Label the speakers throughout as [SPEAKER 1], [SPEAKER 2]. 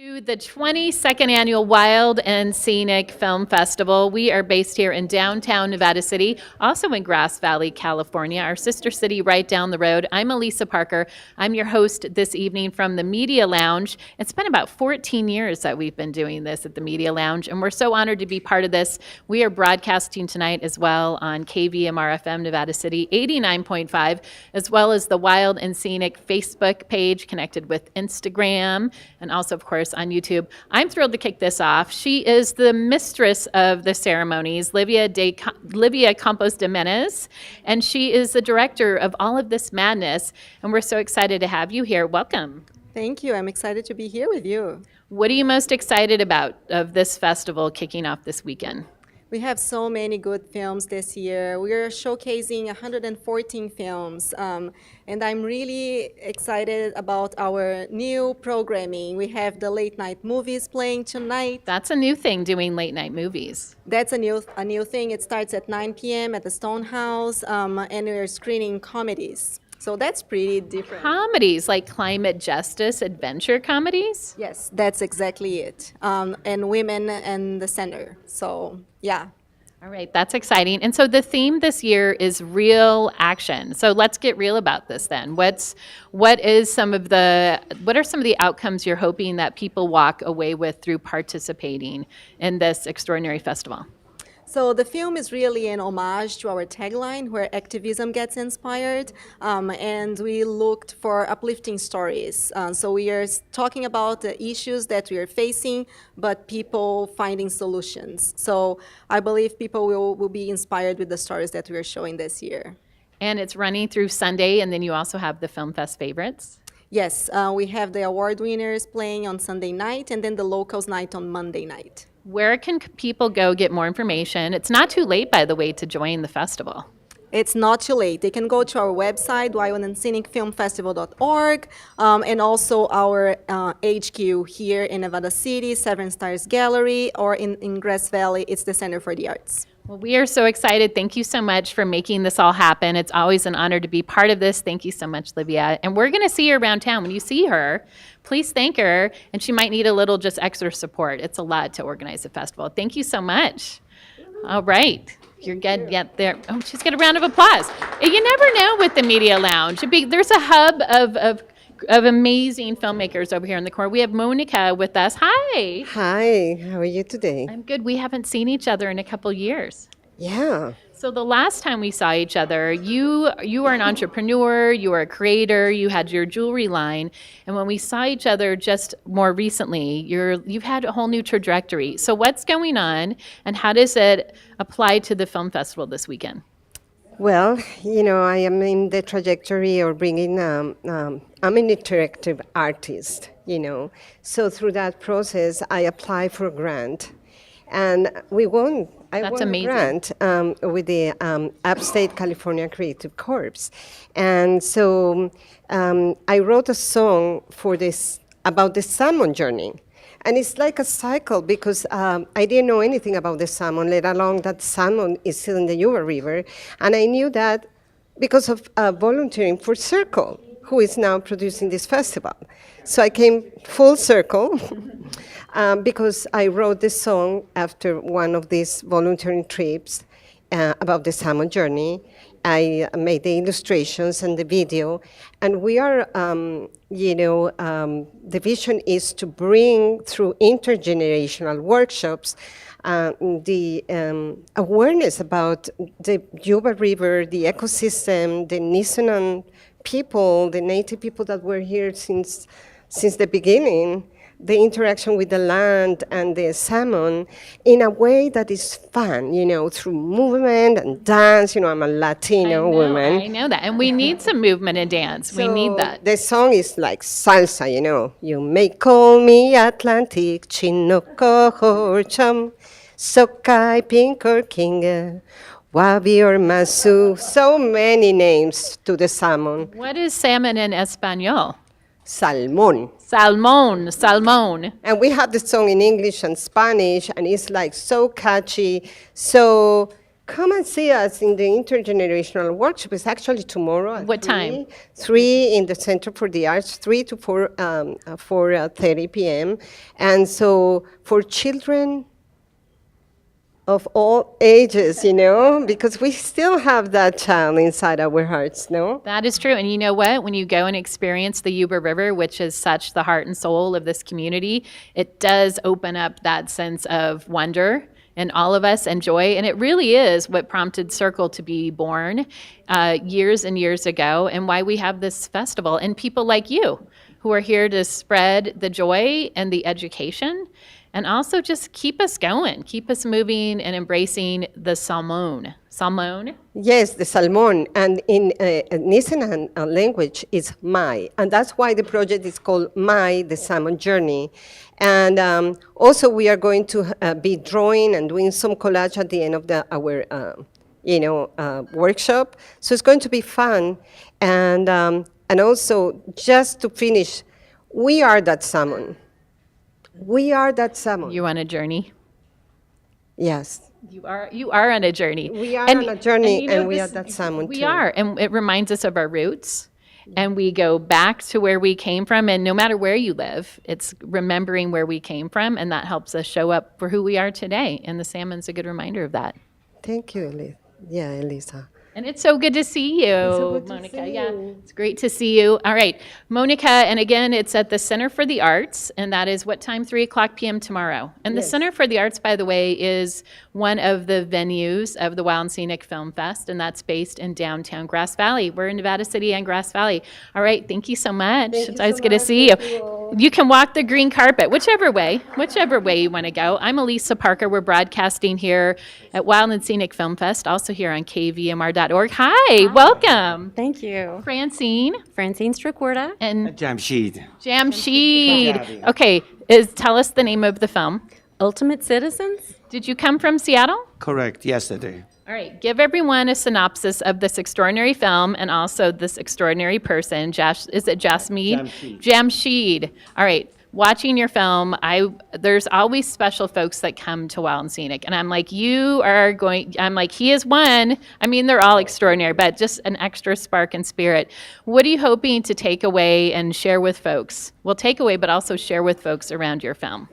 [SPEAKER 1] To the 22nd annual Wild and Scenic Film Festival. We are based here in downtown Nevada City, also in Grass Valley, California, our sister city right down the road. I'm Elisa Parker. I'm your host this evening from the Media Lounge. It's been about 14 years that we've been doing this at the Media Lounge, and we're so honored to be part of this. We are broadcasting tonight as well on KVMR-FM Nevada City 89.5, as well as the Wild and Scenic Facebook page connected with Instagram, and also, of course, on YouTube. I'm thrilled to kick this off. She is the mistress of the ceremonies, Livia Campos de Menes, and she is the director of all of this madness, and we're so excited to have you here. Welcome.
[SPEAKER 2] Thank you. I'm excited to be here with you.
[SPEAKER 1] What are you most excited about of this festival kicking off this weekend?
[SPEAKER 2] We have so many good films this year. We are showcasing 114 films, and I'm really excited about our new programming. We have the late night movies playing tonight.
[SPEAKER 1] That's a new thing, doing late night movies.
[SPEAKER 2] That's a new thing. It starts at 9 p.m. at the Stonehouse, and we're screening comedies. So that's pretty different.
[SPEAKER 1] Comedies, like climate justice, adventure comedies?
[SPEAKER 2] Yes, that's exactly it. And women in the center. So, yeah.
[SPEAKER 1] All right, that's exciting. And so the theme this year is real action. So let's get real about this then. What are some of the outcomes you're hoping that people walk away with through participating in this extraordinary festival?
[SPEAKER 2] So the film is really an homage to our tagline, where activism gets inspired, and we looked for uplifting stories. So we are talking about the issues that we are facing, but people finding solutions. So I believe people will be inspired with the stories that we are showing this year.
[SPEAKER 1] And it's running through Sunday, and then you also have the Film Fest favorites?
[SPEAKER 2] Yes, we have the award winners playing on Sunday night, and then the locals night on Monday night.
[SPEAKER 1] Where can people go get more information? It's not too late, by the way, to join the festival.
[SPEAKER 2] It's not too late. They can go to our website, WildandScenicFilmFestival.org, and also our HQ here in Nevada City, Seven Stars Gallery, or in Grass Valley, it's the Center for the Arts.
[SPEAKER 1] Well, we are so excited. Thank you so much for making this all happen. It's always an honor to be part of this. Thank you so much, Livia. And we're going to see her around town. When you see her, please thank her, and she might need a little just extra support. It's a lot to organize a festival. Thank you so much. All right. You're good. Get there. Oh, she's got a round of applause. You never know with the Media Lounge. There's a hub of amazing filmmakers over here in the corner. We have Monica with us. Hi.
[SPEAKER 3] Hi, how are you today?
[SPEAKER 1] I'm good. We haven't seen each other in a couple years.
[SPEAKER 3] Yeah.
[SPEAKER 1] So the last time we saw each other, you are an entrepreneur, you are a creator, you had your jewelry line, and when we saw each other just more recently, you've had a whole new trajectory. So what's going on, and how does it apply to the film festival this weekend?
[SPEAKER 3] Well, I am in the trajectory of bringing, I'm an interactive artist, So through that process, I apply for a grant. And I won
[SPEAKER 1] amazing.
[SPEAKER 3] a grant with the Upstate California Creative Corps. And so I wrote a song for this about the salmon journey. And it's like a cycle because I didn't know anything about the salmon, let alone that salmon is still in the Yuba River. And I knew that because of volunteering for Circle, who is now producing this festival. So I came full circle because I wrote this song after one of these volunteering trips about the salmon journey. I made the illustrations and the video, and we are, the vision is to bring through intergenerational workshops the awareness about the Yuba River, the ecosystem, the Nisenan people, the native people that were here since the beginning, the interaction with the land and the salmon in a way that is fun, through movement and dance. I'm a Latino woman.
[SPEAKER 1] I know that. And we need some movement and dance. We need that.
[SPEAKER 3] The song is like salsa, You may call me Atlantic, Chinook or Chum, Sokai, Pink or Kinga, Wabi or Masu. So many names to the salmon.
[SPEAKER 1] What is salmon in Espanol?
[SPEAKER 3] Salmón.
[SPEAKER 1] Salmón.
[SPEAKER 3] And we have the song in English and Spanish, and it's like so catchy, so come and see us in the intergenerational workshop. It's actually tomorrow at
[SPEAKER 1] What time?
[SPEAKER 3] 3 in the Center for the Arts, 3 to 4:30 p.m. And so for children of all ages, because we still have that child inside our hearts, no?
[SPEAKER 1] That is true. And you know what? When you go and experience the Yuba River, which is such the heart and soul of this community, it does open up that sense of wonder in all of us and joy. And it really is what prompted Circle to be born years and years ago, and why we have this festival. And people like you who are here to spread the joy and the education, and also just keep us going, keep us moving and embracing the salmon. Salmon?
[SPEAKER 3] Yes, the salmon, and in Nisenan language, it's Mai, and that's why the project is called Mai, the Salmon Journey. And also, we are going to be drawing and doing some collage at the end of our workshop. So it's going to be fun, and also just to finish, we are that salmon. We are that salmon.
[SPEAKER 1] You on a journey?
[SPEAKER 3] Yes.
[SPEAKER 1] You are on a journey.
[SPEAKER 3] We are on a journey, and we are that salmon
[SPEAKER 1] We
[SPEAKER 3] too.
[SPEAKER 1] are, and it reminds us of our roots. And we go back to where we came from, and no matter where you live, it's remembering where we came from, and that helps us show up for who we are today. And the salmon's a good reminder of that.
[SPEAKER 3] Thank you, Elisa. Yeah, Elisa.
[SPEAKER 1] And it's so good to see you,
[SPEAKER 3] so good to
[SPEAKER 1] Monica.
[SPEAKER 3] see
[SPEAKER 1] Yeah,
[SPEAKER 3] you.
[SPEAKER 1] it's great to see you. All right, Monica, and again, it's at the Center for the Arts, and that is what time? 3:00 p.m. tomorrow. And the
[SPEAKER 3] Yes.
[SPEAKER 1] Center for the Arts, by the way, is one of the venues of the Wild and Scenic Film Fest, and that's based in downtown Grass Valley. We're in Nevada City and Grass Valley. All right, thank you so much.
[SPEAKER 3] Thank
[SPEAKER 1] It's
[SPEAKER 3] you
[SPEAKER 1] always
[SPEAKER 3] so
[SPEAKER 1] good to
[SPEAKER 3] much.
[SPEAKER 1] see you.
[SPEAKER 3] Thank you all.
[SPEAKER 1] You can walk the green carpet, whichever way you want to go. I'm Elisa Parker. We're broadcasting here at Wild and Scenic Film Fest, also here on kvmr.org. Hi, welcome.
[SPEAKER 4] Thank you.
[SPEAKER 1] Francine
[SPEAKER 4] Francine Strickwerda.
[SPEAKER 1] and
[SPEAKER 5] Jamshid.
[SPEAKER 1] Jamshid. Okay, tell us the name of the film.
[SPEAKER 4] Ultimate Citizens?
[SPEAKER 1] Did you come from Seattle?
[SPEAKER 5] Correct, yesterday.
[SPEAKER 1] All right, give everyone a synopsis of this extraordinary film and also this extraordinary person. Is it Jasmeed?
[SPEAKER 5] Jamshid.
[SPEAKER 1] Jamshid. All right, watching your film, there's always special folks that come to Wild and Scenic, and I'm like, he is one. I mean, they're all extraordinary, but just an extra spark and spirit. What are you hoping to take away and share with folks? Well, take away, but also share with folks around your film.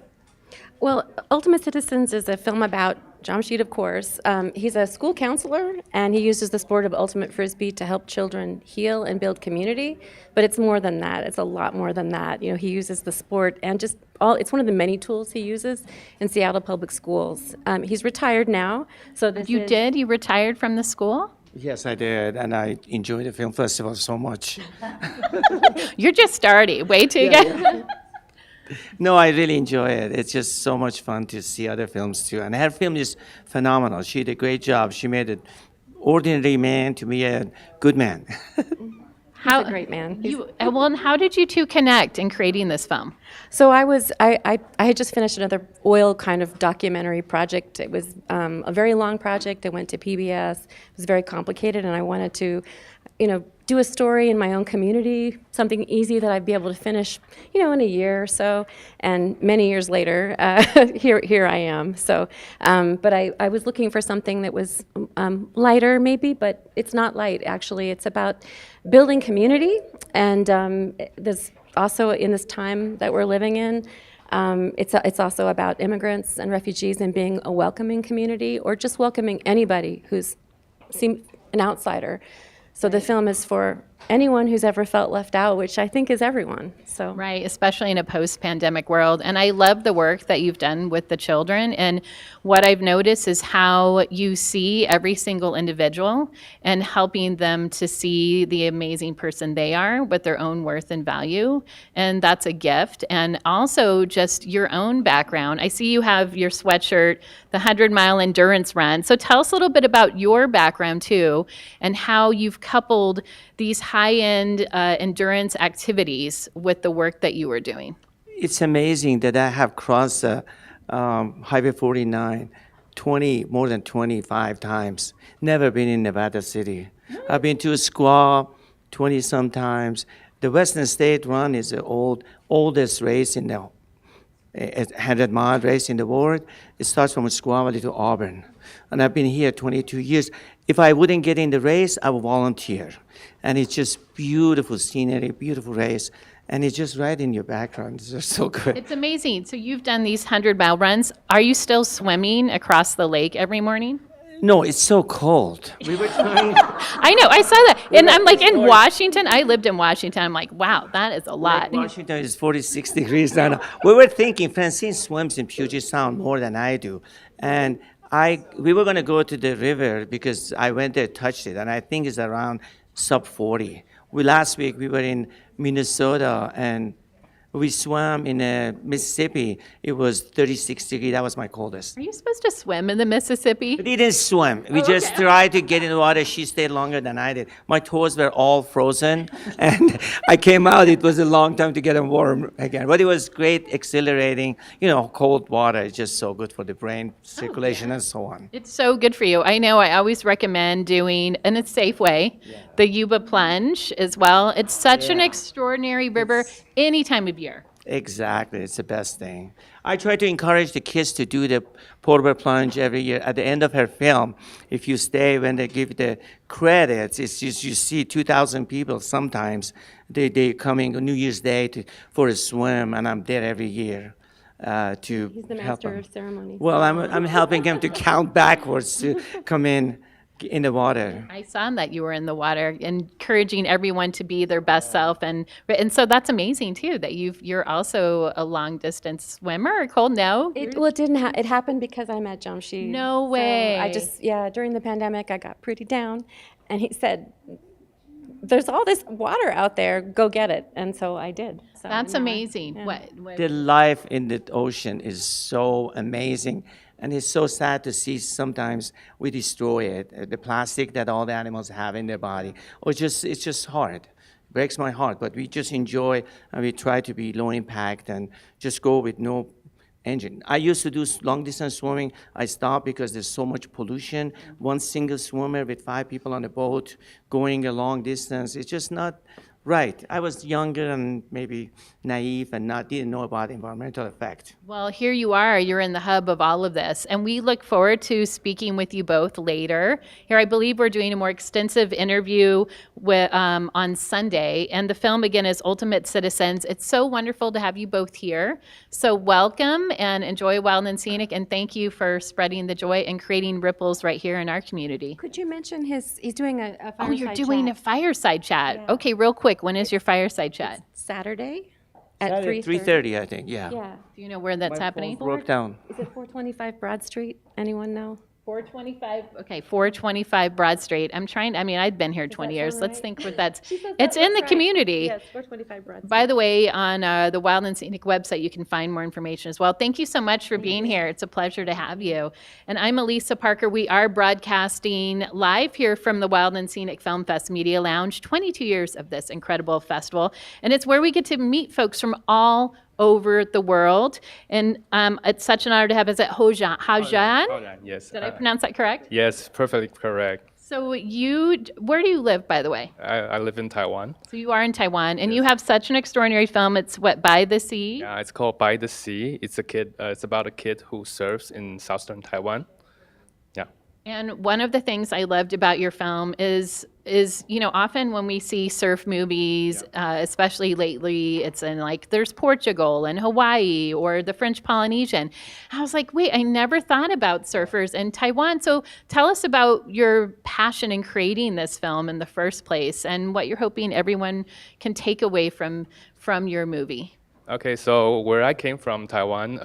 [SPEAKER 4] Well, Ultimate Citizens is a film about Jamshid, of course. He's a school counselor, and he uses the sport of ultimate frisbee to help children heal and build community. But it's more than that. It's a lot more than that. He uses the sport and it's one of the many tools he uses in Seattle Public Schools. He's retired now, so
[SPEAKER 1] You retired from the school?
[SPEAKER 5] Yes, I did, and I enjoyed the film festival so much.
[SPEAKER 1] You're just starting. Way too young.
[SPEAKER 5] No, I really enjoy it. It's just so much fun to see other films too. And her film is phenomenal. She did a great job. She made an ordinary man to be a good man.
[SPEAKER 4] He's a great man.
[SPEAKER 1] And how did you two connect in creating this film?
[SPEAKER 4] So I had just finished another oil kind of documentary project. It was a very long project. It went to PBS. It was very complicated, and I wanted to, do a story in my own community, something easy that I'd be able to finish, in a year or so. And many years later, here I am. So, but I was looking for something that was lighter, maybe, but it's not light. Actually, it's about building community, and there's also in this time that we're living in. It's also about immigrants and refugees and being a welcoming community, or just welcoming anybody who's an outsider. So the film is for anyone who's ever felt left out, which I think is everyone. So
[SPEAKER 1] Right, especially in a post-pandemic world. And I love the work that you've done with the children. And what I've noticed is how you see every single individual and helping them to see the amazing person they are with their own worth and value. And that's a gift. And also just your own background. I see you have your sweatshirt, the 100-mile endurance run. So tell us a little bit about your background too, and how you've coupled these high-end endurance activities with the work that you were doing.
[SPEAKER 5] It's amazing that I have crossed Highway 49 more than 25 times. Never been in Nevada City. I've been to a Squaw 20-some times. The Western State Run is the oldest race in the 100-mile race in the world. It starts from Squaw Valley to Auburn. And I've been here 22 years. If I wouldn't get in the race, I would volunteer. And it's just beautiful scenery, beautiful race. And it's just right in your background. It's just so good.
[SPEAKER 1] It's amazing. So you've done these 100-mile runs. Are you still swimming across the lake every morning?
[SPEAKER 5] No, it's so cold. We were trying.
[SPEAKER 1] I know, I saw that. And I'm like, in Washington, I lived in Washington. I'm like, wow, that is a lot.
[SPEAKER 5] Washington is 46 degrees now. We were thinking, Francine swims in Puget Sound more than I do. And we were going to go to the river because I went there, touched it, and I think it's around sub 40. Last week we were in Minnesota and we swam in Mississippi. It was 36 degrees. That was my coldest.
[SPEAKER 1] Are you supposed to swim in the Mississippi?
[SPEAKER 5] We didn't swim. We just tried to get in the water. She stayed longer than I did. My toes were all frozen, and I came out. It was a long time to get them warm again. But it was great, exhilarating. You know, cold water is just so good for the brain circulation and so on.
[SPEAKER 1] It's so good for you. I know I always recommend doing, in a safe way, the Yuba plunge as well. It's such an extraordinary river any time of year.
[SPEAKER 5] Exactly. It's the best thing. I try to encourage the kids to do the portable plunge every year. At the end of her film, if you stay when they give the credits, it's just you see 2,000 people sometimes. They coming on New Year's Day for a swim, and I'm there every year to
[SPEAKER 4] He's the
[SPEAKER 5] help
[SPEAKER 4] master
[SPEAKER 5] them.
[SPEAKER 4] of ceremonies.
[SPEAKER 5] Well, I'm helping him to count backwards to come in the water.
[SPEAKER 1] I saw that you were in the water, encouraging everyone to be their best self, and so that's amazing too. That you're also a long distance swimmer. Cold, no?
[SPEAKER 4] It didn't. It happened because I met Jamshid.
[SPEAKER 1] No
[SPEAKER 4] So
[SPEAKER 1] way.
[SPEAKER 4] I just during the pandemic I got pretty down, and he said, "There's all this water out there. Go get it." And so I did. So
[SPEAKER 1] That's
[SPEAKER 4] now I-
[SPEAKER 1] amazing.
[SPEAKER 4] yeah.
[SPEAKER 1] What
[SPEAKER 5] The life in the ocean is so amazing, and it's so sad to see sometimes we destroy it, the plastic that all the animals have in their body. Or it's just hard. It breaks my heart, but we just enjoy and we try to be low impact and just go with no engine. I used to do long distance swimming. I stopped because there's so much pollution. One single swimmer with 5 people on a boat going a long distance, it's just not right. I was younger and maybe naive and didn't know about the environmental effect.
[SPEAKER 1] Well, here you are. You're in the hub of all of this. And we look forward to speaking with you both later. Here, I believe we're doing a more extensive interview on Sunday. And the film, again, is Ultimate Citizens. It's so wonderful to have you both here. So welcome and enjoy Wild and Scenic. And thank you for spreading the joy and creating ripples right here in our community.
[SPEAKER 4] Could you mention he's doing a fireside
[SPEAKER 1] Oh, you're doing a
[SPEAKER 4] chat
[SPEAKER 1] fireside chat.
[SPEAKER 4] Yeah.
[SPEAKER 1] Okay, real quick. When is your fireside chat?
[SPEAKER 4] Saturday at
[SPEAKER 5] At 3:30, I think, yeah.
[SPEAKER 4] Yeah.
[SPEAKER 1] Do you know where that's happening?
[SPEAKER 5] Broke down.
[SPEAKER 4] Is it 425 Broad Street? Anyone know?
[SPEAKER 1] 425, okay, 425 Broad Street. I've been here 20 years.
[SPEAKER 4] sound
[SPEAKER 1] Let's
[SPEAKER 4] right?
[SPEAKER 1] think what that's,
[SPEAKER 4] She says
[SPEAKER 1] it's
[SPEAKER 4] that,
[SPEAKER 1] in the
[SPEAKER 4] that's right.
[SPEAKER 1] community.
[SPEAKER 4] Yes, 425 Broad Street.
[SPEAKER 1] By the way, on the Wild and Scenic website, you can find more information as well. Thank you so much for being here. It's a pleasure to have you. And I'm Elisa Parker. We are broadcasting live here from the Wild and Scenic Film Fest Media Lounge, 22 years of this incredible festival. And it's where we get to meet folks from all over the world. And it's such an honor to have us at Hajan.
[SPEAKER 6] Hajan, yes.
[SPEAKER 1] Did I pronounce that correct?
[SPEAKER 6] Yes, perfectly correct.
[SPEAKER 1] So where do you live, by the way?
[SPEAKER 6] I live in Taiwan.
[SPEAKER 1] So you are in Taiwan, and you have such an extraordinary film. It's By the Sea?
[SPEAKER 6] Yeah, it's called By the Sea. It's it's about a kid who surfs in southern Taiwan. Yeah.
[SPEAKER 1] And one of the things I loved about your film is often when we see surf movies, especially lately, it's in there's Portugal and Hawaii or the French Polynesian. I was like, wait, I never thought about surfers in Taiwan. So tell us about your passion in creating this film in the first place and what you're hoping everyone can take away from your movie.
[SPEAKER 6] Okay, so where I came from, Taiwan,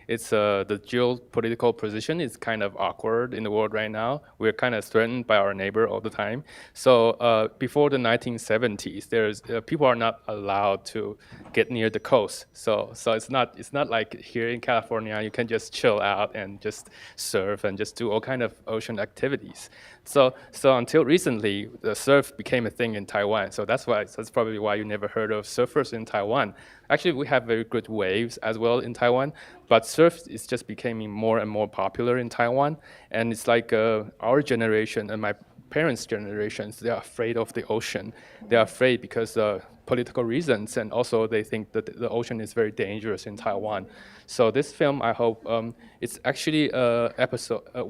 [SPEAKER 6] it's the geopolitical position is kind of awkward in the world right now. We're kind of threatened by our neighbor all the time. So before the 1970s, people are not allowed to get near the coast. So it's not like here in California you can just chill out and just surf and just do all kind of ocean activities. So until recently, the surf became a thing in Taiwan. So that's probably why you never heard of surfers in Taiwan. Actually, we have very good waves as well in Taiwan, but surf is just becoming more and more popular in Taiwan. And it's like our generation and my parents' generations, they are afraid of the ocean. They are afraid because political reasons, and also they think that the ocean is very dangerous in Taiwan. So this film, I hope, it's actually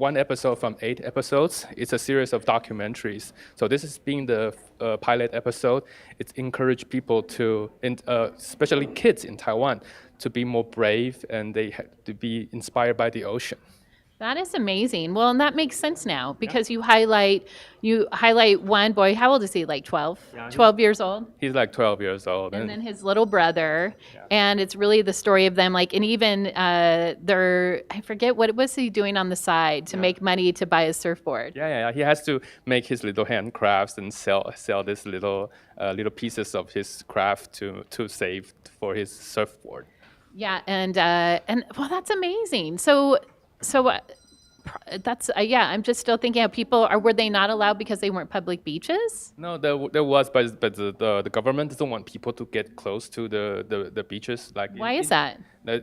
[SPEAKER 6] one episode from 8 episodes. It's a series of documentaries. So this is being the pilot episode. It's encouraged people to, especially kids in Taiwan, to be more brave, and they have to be inspired by the ocean.
[SPEAKER 1] That is amazing. Well, and that makes sense now because you highlight one boy. How old is he? Like 12? 12 years old?
[SPEAKER 6] He's like 12 years old.
[SPEAKER 1] And then his little brother, and it's really the story of them. Like, and even I forget what was he doing on the side to make money to buy a surfboard.
[SPEAKER 6] Yeah. He has to make his little handcrafts and sell this little pieces of his craft to save for his surfboard.
[SPEAKER 1] Yeah, and well, that's amazing. So that's yeah. I'm just still thinking, were they not allowed because they weren't public beaches?
[SPEAKER 6] No, there was, but the government doesn't want people to get close to the beaches. Like
[SPEAKER 1] Why is that?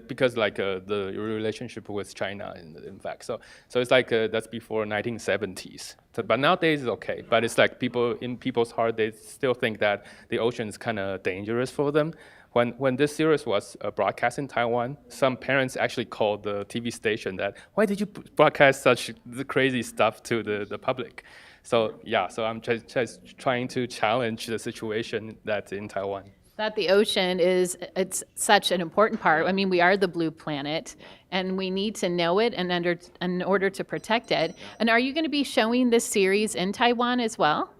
[SPEAKER 6] Because like the relationship with China, in fact. So it's like that's before 1970s. So, but nowadays it's okay. But it's like people's heart, they still think that the ocean is kind of dangerous for them. When this series was broadcast in Taiwan, some parents actually called the TV station that, why did you broadcast such crazy stuff to the public? So I'm just trying to challenge the situation that's in Taiwan.
[SPEAKER 1] That the ocean it's such an important part. I mean, we are the blue planet, and we need to know it in order to protect it. And are you going to be showing this series in Taiwan as well?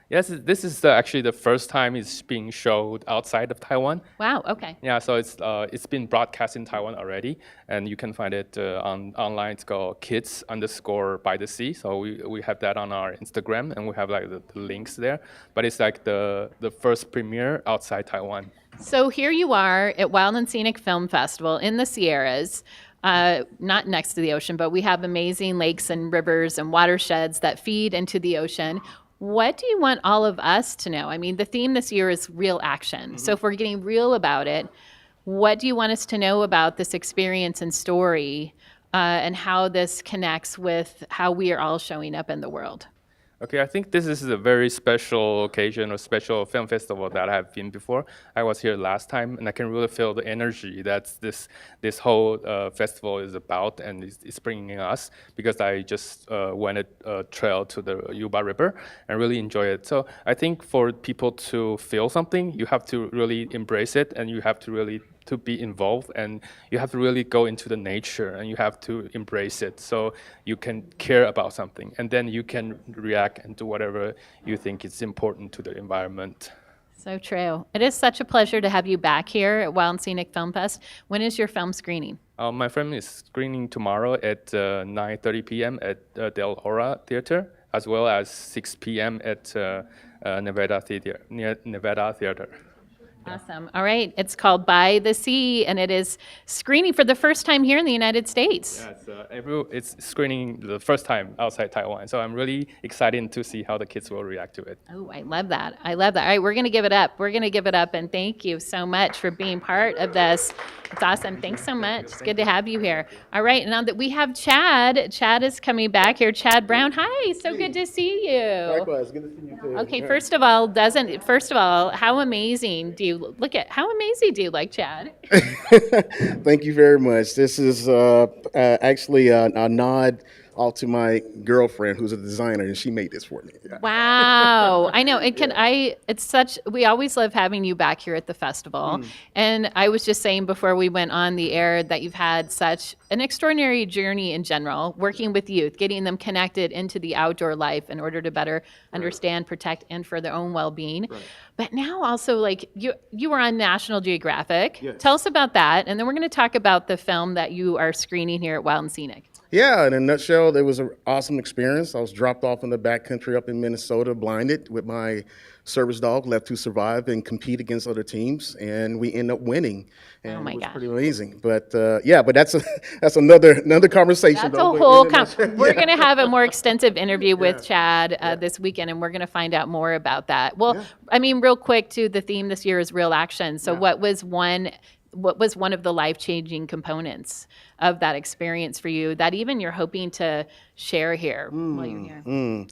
[SPEAKER 6] Yes, this is actually the first time it's being showed outside of Taiwan.
[SPEAKER 1] Wow. Okay.
[SPEAKER 6] Yeah, so it's been broadcast in Taiwan already, and you can find it online. It's called Kids_by the Sea. So we have that on our Instagram, and we have like the links there. But it's like the first premiere outside Taiwan.
[SPEAKER 1] So here you are at Wild and Scenic Film Festival in the Sierras. Not next to the ocean, but we have amazing lakes and rivers and watersheds that feed into the ocean. What do you want all of us to know? I mean, the theme this year is real action. Mm-hmm. So if we're getting real about it, what do you want us to know about this experience and story and how this connects with how we are all showing up in the world?
[SPEAKER 6] Okay, I think this is a very special occasion or special film festival that I've been before. I was here last time, and I can really feel the energy that this whole festival is about, and it's bringing us, because I just went a trail to the Yuba River and really enjoy it. So I think for people to feel something, you have to really embrace it, and you have to really to be involved, and you have to really go into the nature, and you have to embrace it so you can care about something, and then you can react and do whatever you think is important to the environment.
[SPEAKER 1] So true. It is such a pleasure to have you back here at Wild and Scenic Film Fest. When is your film screening?
[SPEAKER 6] My film is screening tomorrow at 9:30 p.m. at Del Ora Theater, as well as 6 p.m. at Nevada Theater.
[SPEAKER 1] Awesome. All right. It's called By the Sea, and it is screening for the first time here in the United States.
[SPEAKER 6] Yeah, it's screening the first time outside Taiwan. So I'm really excited to see how the kids will react to it.
[SPEAKER 1] Oh, I love that. I love that. All right, we're going to give it up. We're going to give it up, and thank you so much for being part of this. It's awesome. Thanks so much. It's good to have you here. All right, now that we have Chad. Chad is coming back here. Chad Brown. Hi. So good to see you.
[SPEAKER 7] Likewise. Good to see you too.
[SPEAKER 1] Okay, first of all, how amazing do you like Chad?
[SPEAKER 7] Thank you very much. This is actually a nod off to my girlfriend, who's a designer, and she made this for me. Yeah.
[SPEAKER 1] Wow. I know. We always love having you back here at the festival. And I was just saying before we went on the air that you've had such an extraordinary journey in general, working with youth, getting them connected into the outdoor life in order to better understand, protect, and for their own well-being. Right. But now also, like, you were on National Geographic. Yes. Tell us about that, and then we're going to talk about the film that you are screening here at Wild and Scenic.
[SPEAKER 7] Yeah, in a nutshell, it was an awesome experience. I was dropped off in the backcountry up in Minnesota, blinded, with my service dog, left to survive and compete against other teams, and we ended up winning. And
[SPEAKER 1] oh my
[SPEAKER 7] it was
[SPEAKER 1] gosh.
[SPEAKER 7] Pretty amazing. But but that's another conversation.
[SPEAKER 1] That's a whole. We're going to have a more extensive interview with Chad this weekend, and we're going to find out more about that. Well, I mean, real quick too. The theme this year is real action. So, what was one of the life-changing components of that experience for you that even you're hoping to share here while you're here?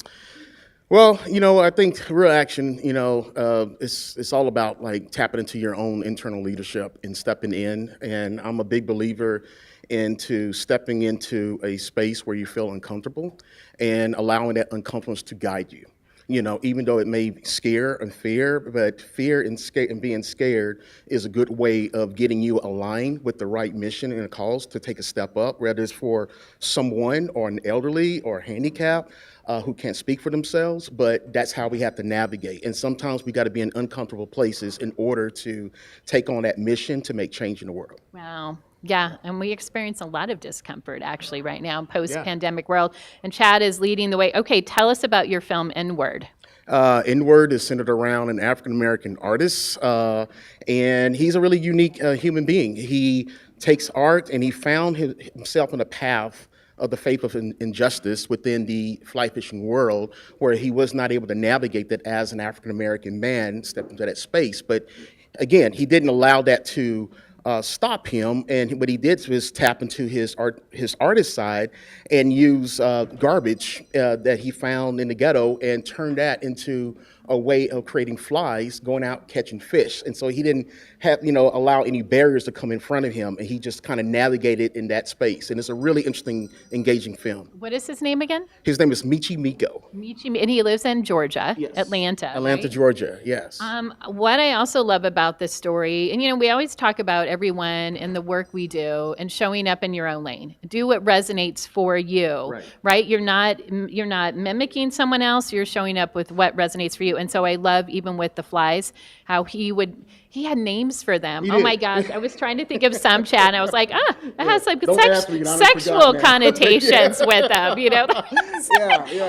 [SPEAKER 7] Well, I think real action, it's all about like tapping into your own internal leadership and stepping in. And I'm a big believer into stepping into a space where you feel uncomfortable and allowing that uncomfortableness to guide you. Even though it may scare and fear, but fear and being scared is a good way of getting you aligned with the right mission and a cause to take a step up, whether it's for someone or an elderly or handicapped who can't speak for themselves, but that's how we have to navigate. And sometimes we got to be in uncomfortable places in order to take on that mission to make change in the world.
[SPEAKER 1] Wow. Yeah, and we experience a lot of discomfort actually right now, post-pandemic world. And Chad is leading the way. Okay, tell us about your film N-Word.
[SPEAKER 7] N-Word is centered around an African-American artist, and he's a really unique human being. He takes art and he found himself in a path of the faith of injustice within the fly fishing world, where he was not able to navigate that as an African-American man, step into that space. But again, he didn't allow that to stop him, and what he did was tap into his artist side and use garbage that he found in the ghetto and turn that into a way of creating flies, going out catching fish. And so he didn't allow any barriers to come in front of him, and he just kind of navigated in that space. And it's a really interesting, engaging film.
[SPEAKER 1] What is his name again?
[SPEAKER 7] His name is Michi Miko.
[SPEAKER 1] And he lives in Georgia,
[SPEAKER 7] Yes.
[SPEAKER 1] Atlanta.
[SPEAKER 7] Atlanta,
[SPEAKER 1] right?
[SPEAKER 7] Georgia, yes.
[SPEAKER 1] What I also love about this story, and we always talk about everyone and the work we do and showing up in your own lane. Do what resonates for you, right? You're not mimicking someone else. You're showing up with what resonates for you. And so I love, even with the flies, how he had names for them. Oh my gosh, I was trying to think of some, Chad, and I was like, it has like sexual connotations with them,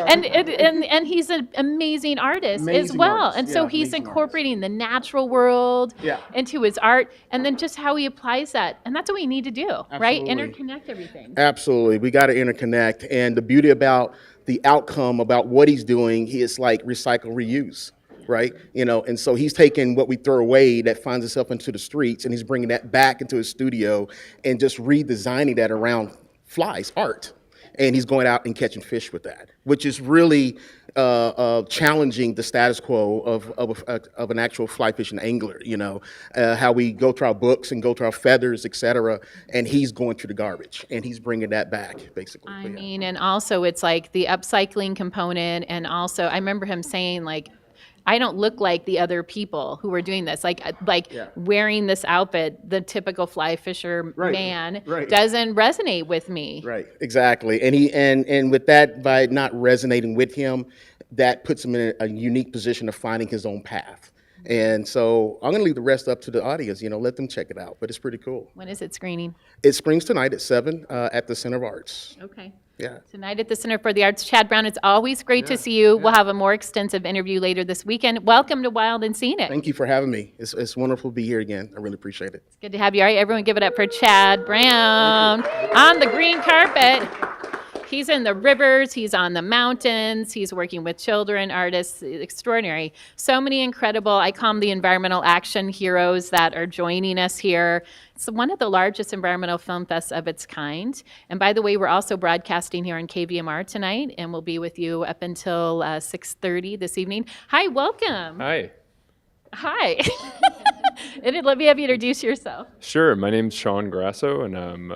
[SPEAKER 1] And he's an amazing artist as well. And so he's incorporating the natural world into his art, and then just how he applies that. And that's what we need to do, right? Interconnect everything.
[SPEAKER 7] Absolutely. We got to interconnect. And the beauty about the outcome, about what he's doing, he is like recycle, reuse, right? And so he's taking what we throw away that finds itself into the streets, and he's bringing that back into his studio and just redesigning that around flies, art. And he's going out and catching fish with that, which is really challenging the status quo of an actual fly fishing angler. How we go to our books and go to our feathers, etc. And he's going through the garbage and he's bringing that back, basically.
[SPEAKER 1] I mean, and also it's like the upcycling component, and also I remember him saying like, I don't look like the other people who were doing this. Like wearing this outfit, the typical fly fisher man doesn't resonate with me. Right,
[SPEAKER 7] exactly. And and with that, by not resonating with him, that puts him in a unique position of finding his own path. And so I'm going to leave the rest up to the audience, let them check it out. But it's pretty cool.
[SPEAKER 1] When is it screening?
[SPEAKER 7] It screens tonight at 7 at the Center of Arts.
[SPEAKER 1] Okay.
[SPEAKER 7] Yeah.
[SPEAKER 1] Tonight at the Center for the Arts. Chad Brown, it's always great to see you. We'll have a more extensive interview later this weekend. Welcome to Wild and Scenic.
[SPEAKER 7] Thank you for having me. It's wonderful to be here again. I really appreciate it.
[SPEAKER 1] It's good to have you. All right, everyone give it up for Chad Brown on the green carpet. He's in the rivers, he's on the mountains, he's working with children, artists, extraordinary. So many incredible, I call them the environmental action heroes that are joining us here. It's one of the largest environmental film fests of its kind. And by the way, we're also broadcasting here on KVMR tonight, and we'll be with you up until 6:30 this evening. Hi, welcome.
[SPEAKER 8] Hi.
[SPEAKER 1] Hi. And let me have you introduce yourself.
[SPEAKER 8] Sure. My name's Sean Grasso, and I'm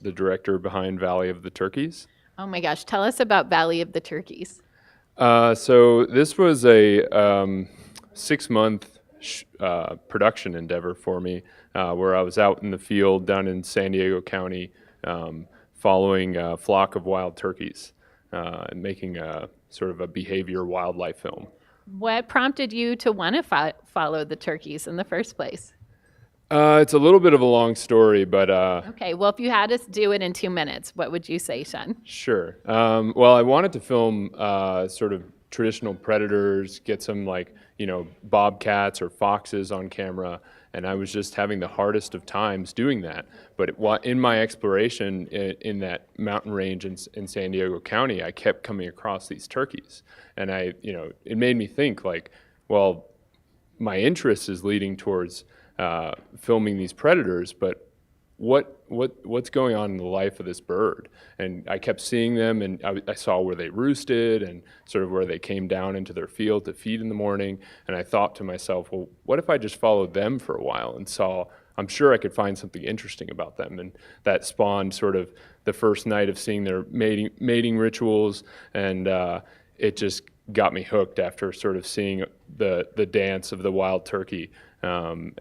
[SPEAKER 8] the director behind Valley of the Turkeys.
[SPEAKER 1] Oh my gosh, tell us about Valley of the Turkeys.
[SPEAKER 8] So this was a 6-month production endeavor for me, where I was out in the field down in San Diego County, following a flock of wild turkeys, and making a sort of a behavior wildlife film.
[SPEAKER 1] What prompted you to want to follow the turkeys in the first place?
[SPEAKER 8] It's a little bit of a long story, but...
[SPEAKER 1] Okay, well, if you had us do it in 2 minutes, what would you say, Sean?
[SPEAKER 8] Sure. Well, I wanted to film sort of traditional predators, get some bobcats or foxes on camera, and I was just having the hardest of times doing that. But in my exploration in that mountain range in San Diego County, I kept coming across these turkeys. And it made me think my interest is leading towards filming these predators, but what's going on in the life of this bird? And I kept seeing them, and I saw where they roosted and sort of where they came down into their field to feed in the morning. And I thought to myself, well, what if I just followed them for a while and saw, I'm sure I could find something interesting about them. And that spawned sort of the first night of seeing their mating rituals, and it just got me hooked after sort of seeing the dance of the wild turkey. So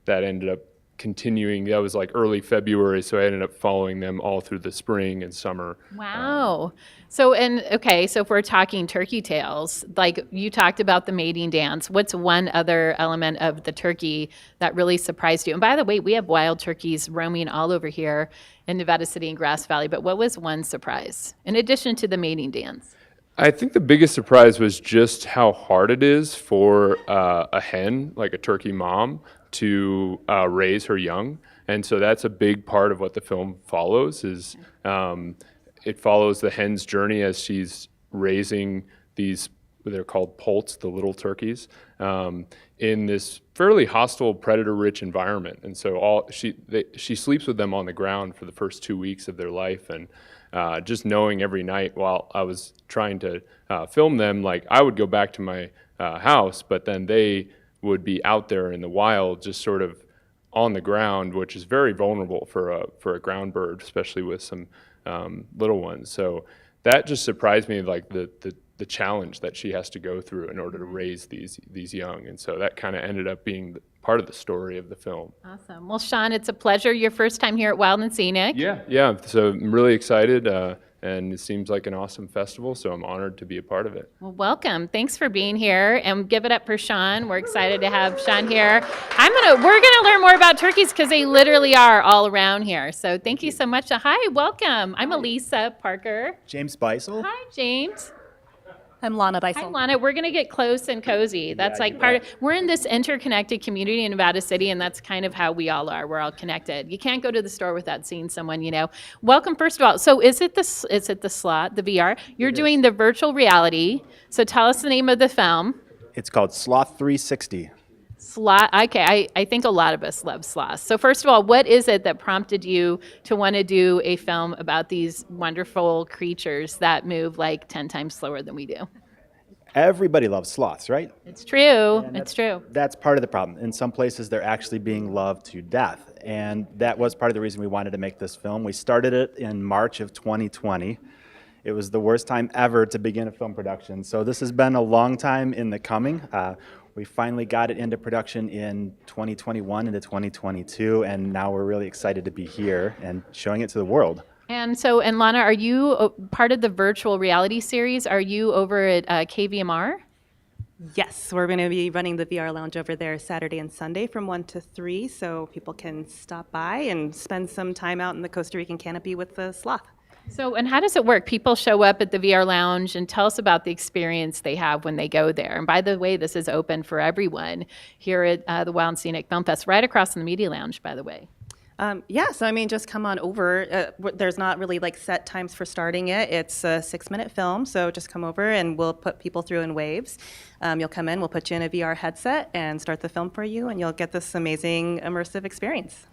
[SPEAKER 8] that ended up continuing. That was like early February, so I ended up following them all through the spring and summer.
[SPEAKER 1] Wow. So if we're talking turkey tails, like you talked about the mating dance, what's one other element of the turkey that really surprised you? And by the way, we have wild turkeys roaming all over here in Nevada City and Grass Valley, but what was one surprise in addition to the mating dance?
[SPEAKER 8] I think the biggest surprise was just how hard it is for a hen, like a turkey mom, to raise her young. And so that's a big part of what the film follows, is it follows the hen's journey as she's raising these, they're called poults, the little turkeys, in this fairly hostile, predator-rich environment. And so she sleeps with them on the ground for the first 2 weeks of their life. And just knowing every night while I was trying to film them, like I would go back to my house, but then they would be out there in the wild, just sort of on the ground, which is very vulnerable for a ground bird, especially with some little ones. So that just surprised me, like the challenge that she has to go through in order to raise these young. And so that kind of ended up being part of the story of the film.
[SPEAKER 1] Awesome. Well, Sean, it's a pleasure. Your first time here at Wild and Scenic.
[SPEAKER 8] Yeah. So I'm really excited, and it seems like an awesome festival, so I'm honored to be a part of it.
[SPEAKER 1] Well, welcome. Thanks for being here, and give it up for Sean. We're excited to have Sean here. We're gonna learn more about turkeys because they literally are all around here. So thank you so much. Hi, welcome. I'm Elisa Parker.
[SPEAKER 9] James Beisel.
[SPEAKER 1] Hi, James.
[SPEAKER 10] I'm Lana Beisel.
[SPEAKER 1] Hi, Lana. We're going to get close and cozy. That's we're in this interconnected community in Nevada City, and that's kind of how we all are. We're all connected. You can't go to the store without seeing someone, Welcome, first of all. So is it the slot, the VR? You're doing the virtual reality. So tell us the name of the film.
[SPEAKER 9] It's called Sloth 360.
[SPEAKER 1] Sloth. Okay, I think a lot of us love sloths. So first of all, what is it that prompted you to want to do a film about these wonderful creatures that move like 10 times slower than we do?
[SPEAKER 9] Everybody loves sloths, right?
[SPEAKER 1] It's true. It's true.
[SPEAKER 9] That's part of the problem. In some places, they're actually being loved to death. And that was part of the reason we wanted to make this film. We started it in March of 2020. It was the worst time ever to begin a film production. So this has been a long time in the coming. We finally got it into production in 2021 into 2022, and now we're really excited to be here and showing it to the world.
[SPEAKER 1] And Lana, are you part of the virtual reality series? Are you over at KVMR?
[SPEAKER 10] Yes, we're going to be running the VR lounge over there Saturday and Sunday from 1 to 3, so people can stop by and spend some time out in the Costa Rican canopy with the sloth.
[SPEAKER 1] So, and how does it work? People show up at the VR lounge, and tell us about the experience they have when they go there. And by the way, this is open for everyone here at the Wild and Scenic Film Fest, right across from the Media Lounge, by the way.
[SPEAKER 10] So just come on over. There's not really like set times for starting it. It's a 6-minute film, so just come over and we'll put people through in waves. You'll come in, we'll put you in a VR headset and start the film for you, and you'll get this amazing immersive experience.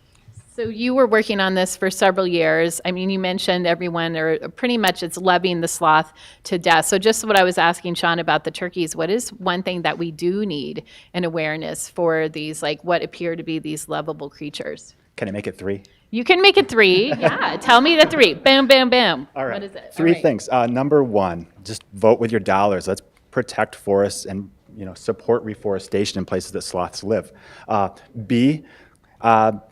[SPEAKER 1] So you were working on this for several years. I mean, you mentioned everyone, or pretty much it's loving the sloth to death. So just what I was asking Sean about the turkeys, what is one thing that we do need an awareness for these, like what appear to be these lovable creatures?
[SPEAKER 9] Can I make it 3?
[SPEAKER 1] You can make it 3. Yeah, tell me the 3. Bam, bam, bam.
[SPEAKER 9] All right.
[SPEAKER 1] What is it?
[SPEAKER 9] 3
[SPEAKER 1] All right.
[SPEAKER 9] things. Number 1, just vote with your dollars. Let's protect forests and support reforestation in places that sloths live. B,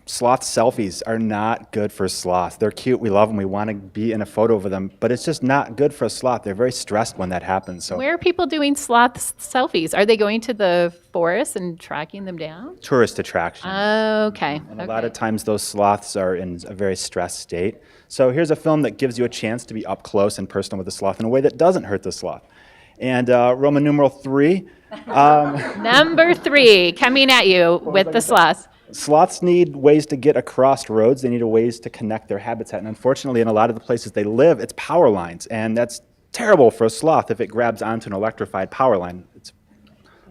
[SPEAKER 9] sloth selfies are not good for sloths. They're cute, we love them, we want to be in a photo of them, but it's just not good for a sloth. They're very stressed when that happens. So
[SPEAKER 1] where are people doing sloth selfies? Are they going to the forest and tracking them down?
[SPEAKER 9] tourist attraction.
[SPEAKER 1] Okay.
[SPEAKER 9] And a lot of times those sloths are in a very stressed state. So here's a film that gives you a chance to be up close and personal with the sloth in a way that doesn't hurt the sloth. And Roman numeral 3.
[SPEAKER 1] Number 3, coming at you with the sloths.
[SPEAKER 9] Sloths need ways to get across roads. They need ways to connect their habitat. And unfortunately, in a lot of the places they live, it's power lines. And that's terrible for a sloth if it grabs onto an electrified power line. It's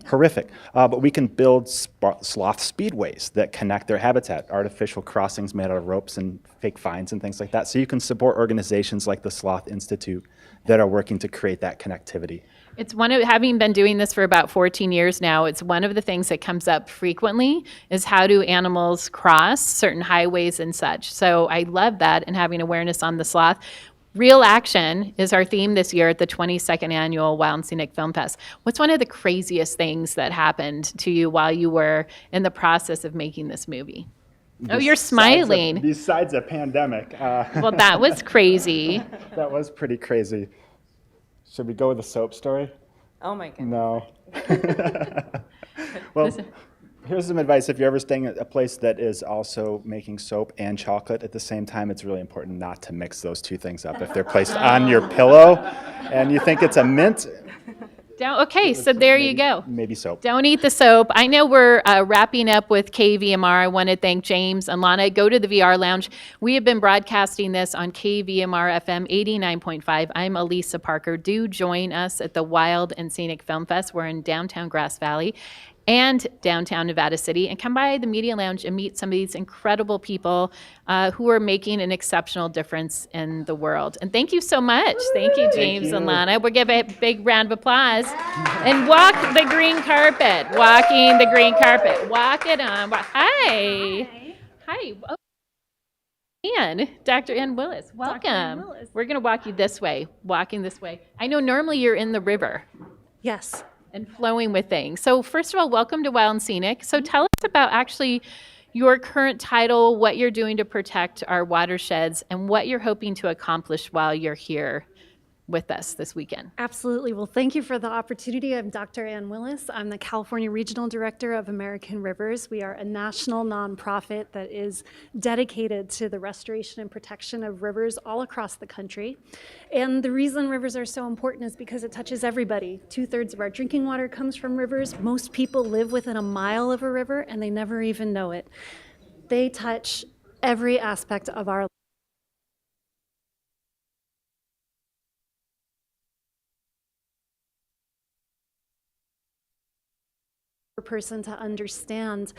[SPEAKER 9] horrific. But we can build sloth speedways that connect their habitat, artificial crossings made out of ropes and fake vines and things like that. So you can support organizations like the Sloth Institute that are working to create that connectivity.
[SPEAKER 1] It's one of, having been doing this for about 14 years now, it's one of the things that comes up frequently is how do animals cross certain highways and such. So I love that, and having awareness on the sloth. Real action is our theme this year at the 22nd annual Wild and Scenic Film Fest. What's one of the craziest things that happened to you while you were in the process of making this movie? Oh, you're smiling.
[SPEAKER 9] Besides a pandemic.
[SPEAKER 1] Well, that was crazy.
[SPEAKER 9] That was pretty crazy. Should we go with the soap story?
[SPEAKER 10] Oh my goodness.
[SPEAKER 9] No. Well, here's some advice. If you're ever staying at a place that is also making soap and chocolate at the same time, it's really important not to mix those two things up. If they're placed on your pillow and you think it's a mint,
[SPEAKER 1] Okay, so there you go.
[SPEAKER 9] maybe soap.
[SPEAKER 1] Don't eat the soap. I know we're wrapping up with KVMR. I want to thank James and Lana. Go to the VR Lounge. We have been broadcasting this on KVMR FM 89.5. I'm Elisa Parker. Do join us at the Wild and Scenic Film Fest. We're in downtown Grass Valley and downtown Nevada City, and come by the Media Lounge and meet some of these incredible people who are making an exceptional difference in the world. And thank you so much. Thank you, James and Lana. We'll give a big round of applause. And walk the green carpet. Walking the green carpet. Walk it on. Hi. Hi. Oh. Dr. Ann Willis, welcome. We're going to walk you this way, walking this way. I know normally you're in the river.
[SPEAKER 11] Yes.
[SPEAKER 1] And flowing with things. So first of all, welcome to Wild and Scenic. So tell us about actually your current title, what you're doing to protect our watersheds, and what you're hoping to accomplish while you're here with us this weekend.
[SPEAKER 11] Absolutely. Well, thank you for the opportunity. I'm Dr. Ann Willis. I'm the California Regional Director of American Rivers. We are a national nonprofit that is dedicated to the restoration and protection of rivers all across the country. And the reason rivers are so important is because it touches everybody. 2/3 of our drinking water comes from rivers. Most people live within a mile of a river and they never even know it. They touch every aspect of our life. Person to understand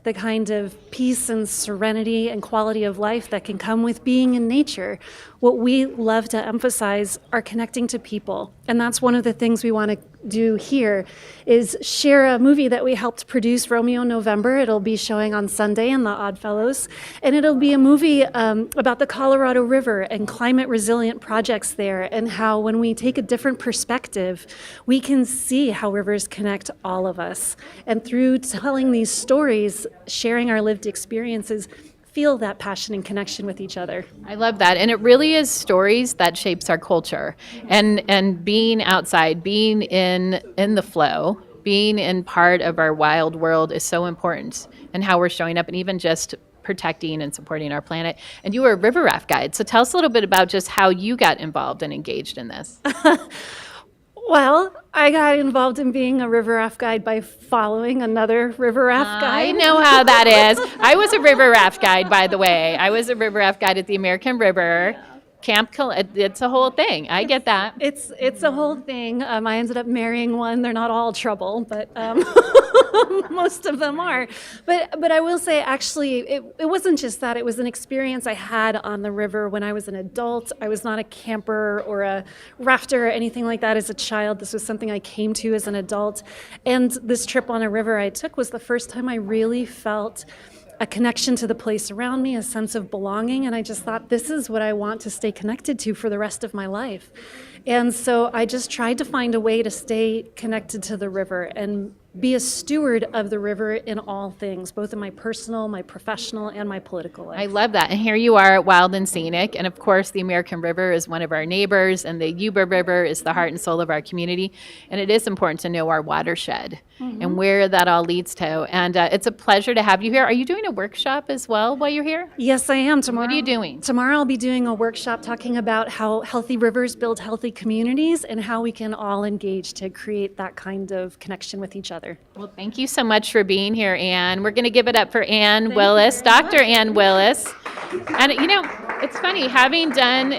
[SPEAKER 11] the kind of peace and serenity and quality of life that can come with being in nature. What we love to emphasize are connecting to people. And that's one of the things we want to do here is share a movie that we helped produce, Romeo November. It'll be showing on Sunday in the Oddfellows. And it'll be a movie about the Colorado River and climate resilient projects there, and how when we take a different perspective, we can see how rivers connect all of us. And through telling these stories, sharing our lived experiences, feel that passion and connection with each other.
[SPEAKER 1] I love that. And it really is stories that shapes our culture. And being outside, being in the flow, being in part of our wild world is so important, and how we're showing up and even just protecting and supporting our planet. And you were a river raft guide. So tell us a little bit about just how you got involved and engaged in this.
[SPEAKER 11] Well, I got involved in being a river raft guide by following another river raft guide.
[SPEAKER 1] I know how that is. I was a river raft guide, by the way. I was a river raft guide at the American River. It's a whole thing. I get that.
[SPEAKER 11] It's a whole thing. I ended up marrying one. They're not all trouble, but most of them are. But I will say, actually, it wasn't just that. It was an experience I had on the river when I was an adult. I was not a camper or a rafter or anything like that as a child. This was something I came to as an adult. And this trip on a river I took was the first time I really felt a connection to the place around me, a sense of belonging, and I just thought, this is what I want to stay connected to for the rest of my life. And so I just tried to find a way to stay connected to the river and be a steward of the river in all things, both in my personal, my professional, and my political life.
[SPEAKER 1] I love that. And here you are at Wild and Scenic. And of course, the American River is one of our neighbors, and the Yuba River is the heart and soul of our community. And it is important to know our watershed and where that all leads to. And it's a pleasure to have you here. Are you doing a workshop as well while you're here?
[SPEAKER 11] Yes, I am. Tomorrow.
[SPEAKER 1] What are you doing?
[SPEAKER 11] Tomorrow I'll be doing a workshop talking about how healthy rivers build healthy communities and how we can all engage to create that kind of connection with each other.
[SPEAKER 1] Well, thank you so much for being here, Ann. We're going to give it up for Ann Willis, Dr. Ann Willis. And you know, it's funny, having done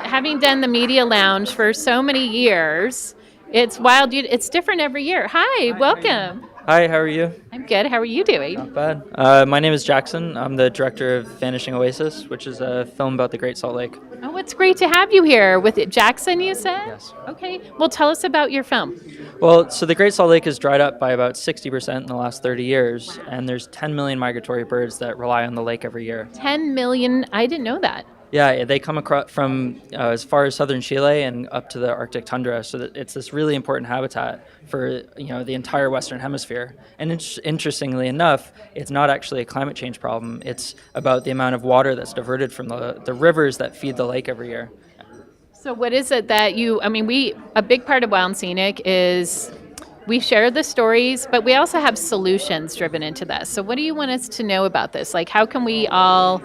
[SPEAKER 1] the Media Lounge for so many years, it's wild. It's different every year. Hi, welcome.
[SPEAKER 12] Hi, how are you?
[SPEAKER 1] I'm good. How are you doing?
[SPEAKER 12] Not bad. My name is Jackson. I'm the director of Vanishing Oasis, which is a film about the Great Salt Lake.
[SPEAKER 1] Oh, it's great to have you here with it. Jackson, you said?
[SPEAKER 12] Yes.
[SPEAKER 1] Okay. Well, tell us about your film.
[SPEAKER 12] Well, so the Great Salt Lake has dried up by about 60% in the last 30 years, and there's 10 million migratory birds that rely on the lake every year.
[SPEAKER 1] 10 million. I didn't know that.
[SPEAKER 12] Yeah, they come across from as far as southern Chile and up to the Arctic tundra, so that it's this really important habitat for the entire Western Hemisphere. And interestingly enough, it's not actually a climate change problem. It's about the amount of water that's diverted from the rivers that feed the lake every year.
[SPEAKER 1] So what is it that a big part of Wild and Scenic is we share the stories, but we also have solutions driven into this. So what do you want us to know about this? Like, how can we all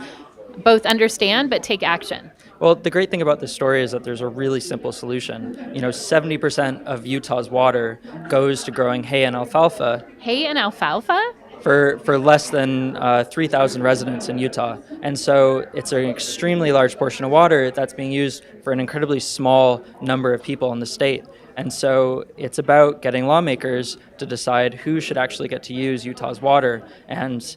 [SPEAKER 1] both understand but take action?
[SPEAKER 12] Well, the great thing about this story is that there's a really simple solution. 70% of Utah's water goes to growing hay and alfalfa.
[SPEAKER 1] Hay and alfalfa?
[SPEAKER 12] For less than 3,000 residents in Utah. And so it's an extremely large portion of water that's being used for an incredibly small number of people in the state. And so it's about getting lawmakers to decide who should actually get to use Utah's water and,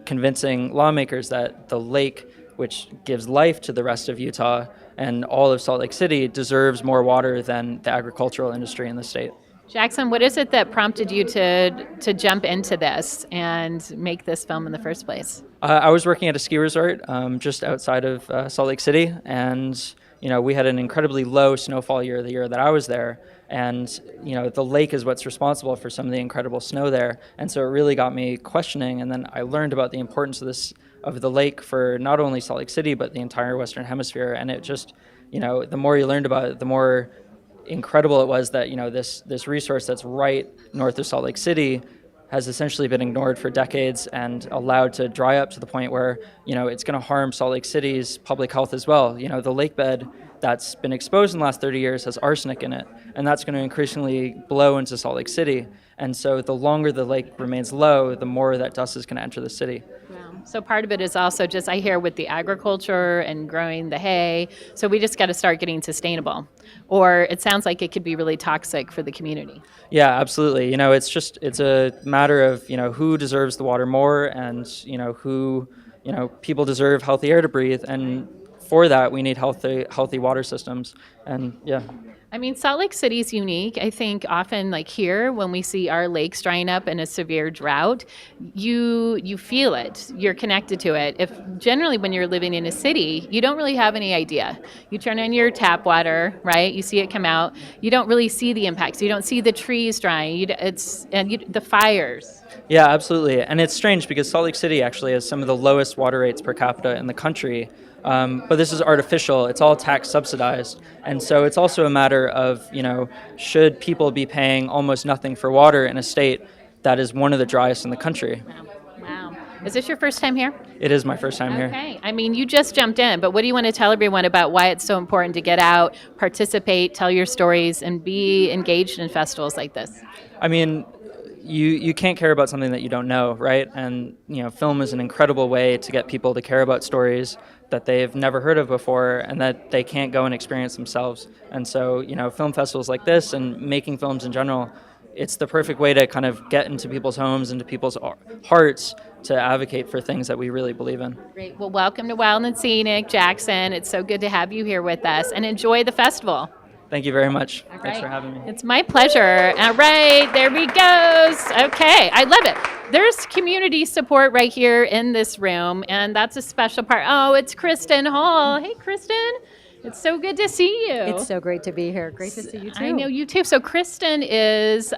[SPEAKER 12] convincing lawmakers that the lake, which gives life to the rest of Utah and all of Salt Lake City, deserves more water than the agricultural industry in the state.
[SPEAKER 1] Jackson, what is it that prompted you to jump into this and make this film in the first place?
[SPEAKER 12] I was working at a ski resort just outside of Salt Lake City, and we had an incredibly low snowfall year the year that I was there, and the lake is what's responsible for some of the incredible snow there, and so it really got me questioning. And then I learned about the importance of the lake for not only Salt Lake City but the entire Western Hemisphere, and it just the more you learned about it, the more incredible it was that this resource that's right north of Salt Lake City has essentially been ignored for decades and allowed to dry up to the point where it's going to harm Salt Lake City's public health as well. The lake bed that's been exposed in the last 30 years has arsenic in it, and that's going to increasingly blow into Salt Lake City. And so the longer the lake remains low, the more that dust is going to enter the city.
[SPEAKER 1] So part of it is also just, I hear, with the agriculture and growing the hay, so we just got to start getting sustainable. Or it sounds like it could be really toxic for the community.
[SPEAKER 12] Yeah, absolutely. It's a matter of, who deserves the water more, and, people deserve healthy air to breathe. And for that, we need healthy water systems. And yeah.
[SPEAKER 1] Salt Lake City is unique. I think often, like here, when we see our lakes drying up in a severe drought, you feel it. You're connected to it. If generally when you're living in a city, you don't really have any idea. You turn on your tap water, right? You see it come out. You don't really see the impacts. You don't see the trees drying. The fires.
[SPEAKER 12] Yeah, absolutely. And it's strange because Salt Lake City actually has some of the lowest water rates per capita in the country. But this is artificial. It's all tax subsidized. And so it's also a matter of, should people be paying almost nothing for water in a state that is one of the driest in the country?
[SPEAKER 1] Wow. Is this your first time here?
[SPEAKER 12] It is my first time here.
[SPEAKER 1] Okay. You just jumped in, but what do you want to tell everyone about why it's so important to get out, participate, tell your stories, and be engaged in festivals like this?
[SPEAKER 12] You can't care about something that you don't know, right? And film is an incredible way to get people to care about stories that they've never heard of before and that they can't go and experience themselves. And so, film festivals like this and making films in general, it's the perfect way to kind of get into people's homes, into people's hearts, to advocate for things that we really believe in.
[SPEAKER 1] Great. Well, welcome to Wild and Scenic, Jackson. It's so good to have you here with us, and enjoy the festival.
[SPEAKER 12] Thank you very much.
[SPEAKER 1] All
[SPEAKER 12] Thanks
[SPEAKER 1] right.
[SPEAKER 12] for having me.
[SPEAKER 1] It's my pleasure. All right, there we goes. Okay, I love it. There's community support right here in this room, and that's a special part. Oh, it's Kristen Hall. Hey, Kristen. It's so good to see you.
[SPEAKER 13] It's so great to be here. Great to see you too.
[SPEAKER 1] I know you too. So Kristen is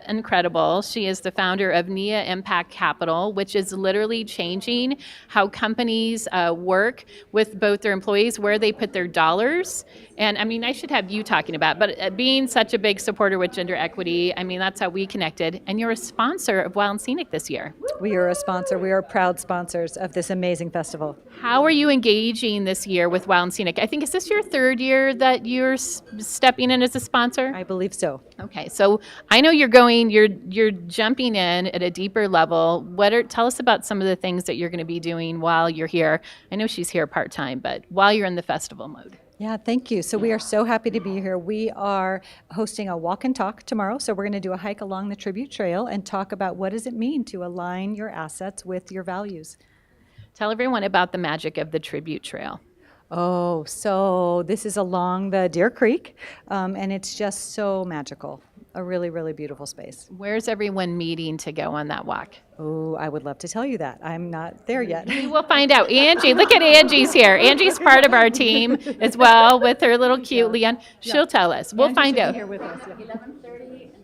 [SPEAKER 1] incredible. She is the founder of NIA Impact Capital, which is literally changing how companies work with both their employees, where they put their dollars. And I should have you talking about, but being such a big supporter with gender equity, that's how we connected. And you're a sponsor of Wild and Scenic this year.
[SPEAKER 13] We are a sponsor. We are proud sponsors of this amazing festival.
[SPEAKER 1] How are you engaging this year with Wild and Scenic? I think, is this your third year that you're stepping in as a sponsor?
[SPEAKER 13] I believe so.
[SPEAKER 1] Okay, so I know you're jumping in at a deeper level. Tell us about some of the things that you're going to be doing while you're here. I know she's here part-time, but while you're in the festival mode.
[SPEAKER 13] Yeah, thank you. So we are so happy to be here. We are hosting a walk and talk tomorrow. So we're going to do a hike along the tribute trail and talk about what does it mean to align your assets with your values.
[SPEAKER 1] Tell everyone about the magic of the tribute trail.
[SPEAKER 13] Oh, so this is along the Deer Creek, and it's just so magical. A really, really beautiful space.
[SPEAKER 1] Where's everyone meeting to go on that walk?
[SPEAKER 13] Oh, I would love to tell you that. I'm not there yet.
[SPEAKER 1] We will find out. Angie, look at Angie's here. Angie's part of our team as well with her little cute Leon. She'll tell us. We'll find out.
[SPEAKER 13] Here with us.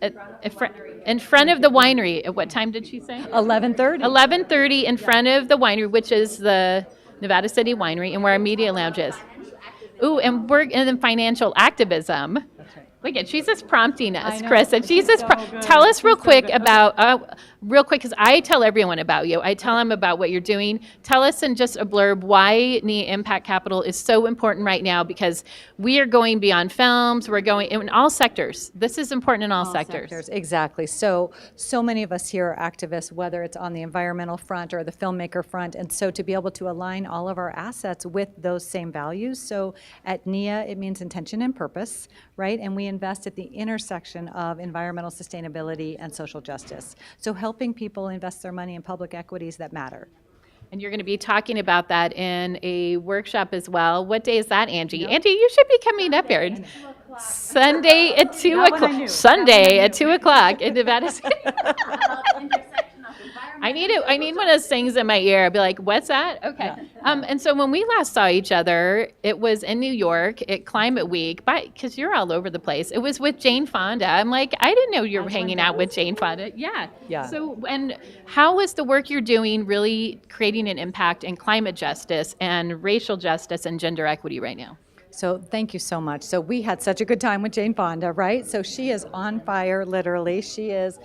[SPEAKER 1] 11:30 in front of the winery. At what time did she say?
[SPEAKER 13] 11:30.
[SPEAKER 1] 11:30 in front of the winery, which is the Nevada City Winery, and where our media lounge is. Ooh, and we're in financial activism. Look at, she's just prompting us, Chris, and she's just tell us real quick about because I tell everyone about you. I tell them about what you're doing. Tell us in just a blurb why NIA Impact Capital is so important right now, because we are going beyond films. We're going in all sectors. This is important in all sectors.
[SPEAKER 13] Exactly. So many of us here are activists, whether it's on the environmental front or the filmmaker front, and so to be able to align all of our assets with those same values. So at NIA, it means intention and purpose, right? And we invest at the intersection of environmental sustainability and social justice. So helping people invest their money in public equities that matter.
[SPEAKER 1] And you're going to be talking about that in a workshop as well. What day is that, Angie? Yep. Angie, you should be coming up here. Sunday at 2 o'clock. Sunday at 2 o'clock in Nevada City. I need one of those things in my ear. I'll be like, what's that? Okay. And so when we last saw each other, it was in New York at Climate Week, because you're all over the place. It was with Jane Fonda. I'm like, I didn't know you were hanging out with Jane Fonda. Yeah. So, and how is the work you're doing really creating an impact in climate justice and racial justice and gender equity right now?
[SPEAKER 13] So thank you so much. So we had such a good time with Jane Fonda, right? So she is on fire, literally. She is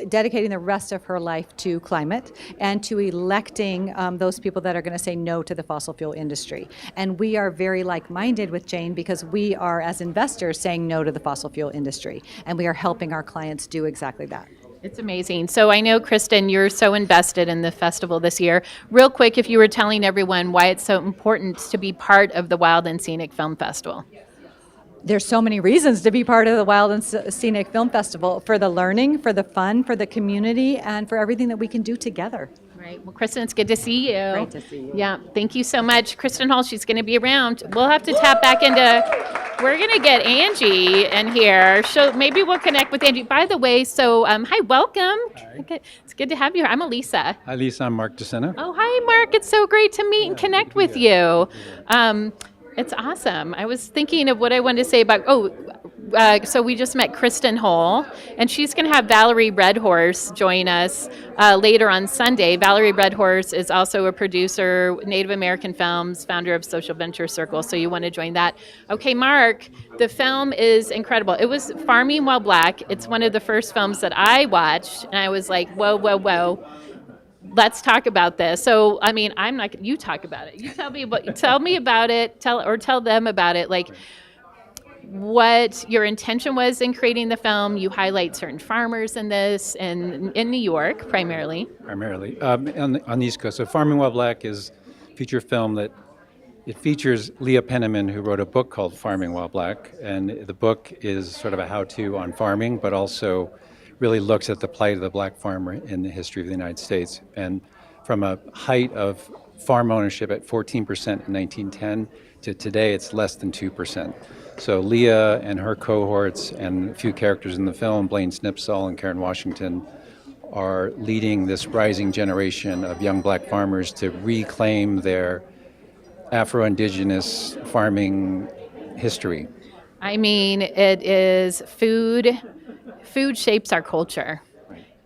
[SPEAKER 13] dedicating the rest of her life to climate and to electing those people that are going to say no to the fossil fuel industry. And we are very like-minded with Jane because we are, as investors, saying no to the fossil fuel industry. And we are helping our clients do exactly that.
[SPEAKER 1] It's amazing. So I know, Kristen, you're so invested in the festival this year. Real quick, if you were telling everyone why it's so important to be part of the Wild and Scenic Film Festival.
[SPEAKER 13] There's so many reasons to be part of the Wild and Scenic Film Festival, for the learning, for the fun, for the community, and for everything that we can do together.
[SPEAKER 1] Right. Well, Kristen, it's good to see you.
[SPEAKER 13] Great to see you.
[SPEAKER 1] Yeah. Thank you so much. Kristen Hall, she's going to be around. We'll have to tap back into, we're going to get Angie in here. Maybe we'll connect with Angie. By the way, so hi, welcome. Hi. It's good to have you here. I'm Elisa.
[SPEAKER 14] Hi, Lisa. I'm Mark DeSena.
[SPEAKER 1] Oh, hi, Mark. It's so great to meet and connect with you. It's awesome. I was thinking of what I wanted to say about, so we just met Kristen Hall, and she's going to have Valerie Redhorse join us later on Sunday. Valerie Redhorse is also a producer, Native American Films, founder of Social Venture Circle, so you want to join that. Okay, Mark, the film is incredible. It was Farming While Black. It's one of the first films that I watched, and I was like, whoa, whoa, whoa. Let's talk about this. So, I mean, I'm not. You talk about it. You tell me about it. Tell them about it. Like, what your intention was in creating the film. You highlight certain farmers in this, and in New York primarily.
[SPEAKER 14] Primarily on the East Coast. So, Farming While Black is a feature film that it features Leah Penniman, who wrote a book called Farming While Black, and the book is sort of a how-to on farming, but also really looks at the plight of the black farmer in the history of the United States. And from a height of farm ownership at 14% in 1910 to today, it's less than 2%. So Leah and her cohorts and a few characters in the film, Blaine Snipsall and Karen Washington, are leading this rising generation of young black farmers to reclaim their Afro-Indigenous farming history.
[SPEAKER 1] I mean, it is food. Food shapes our culture.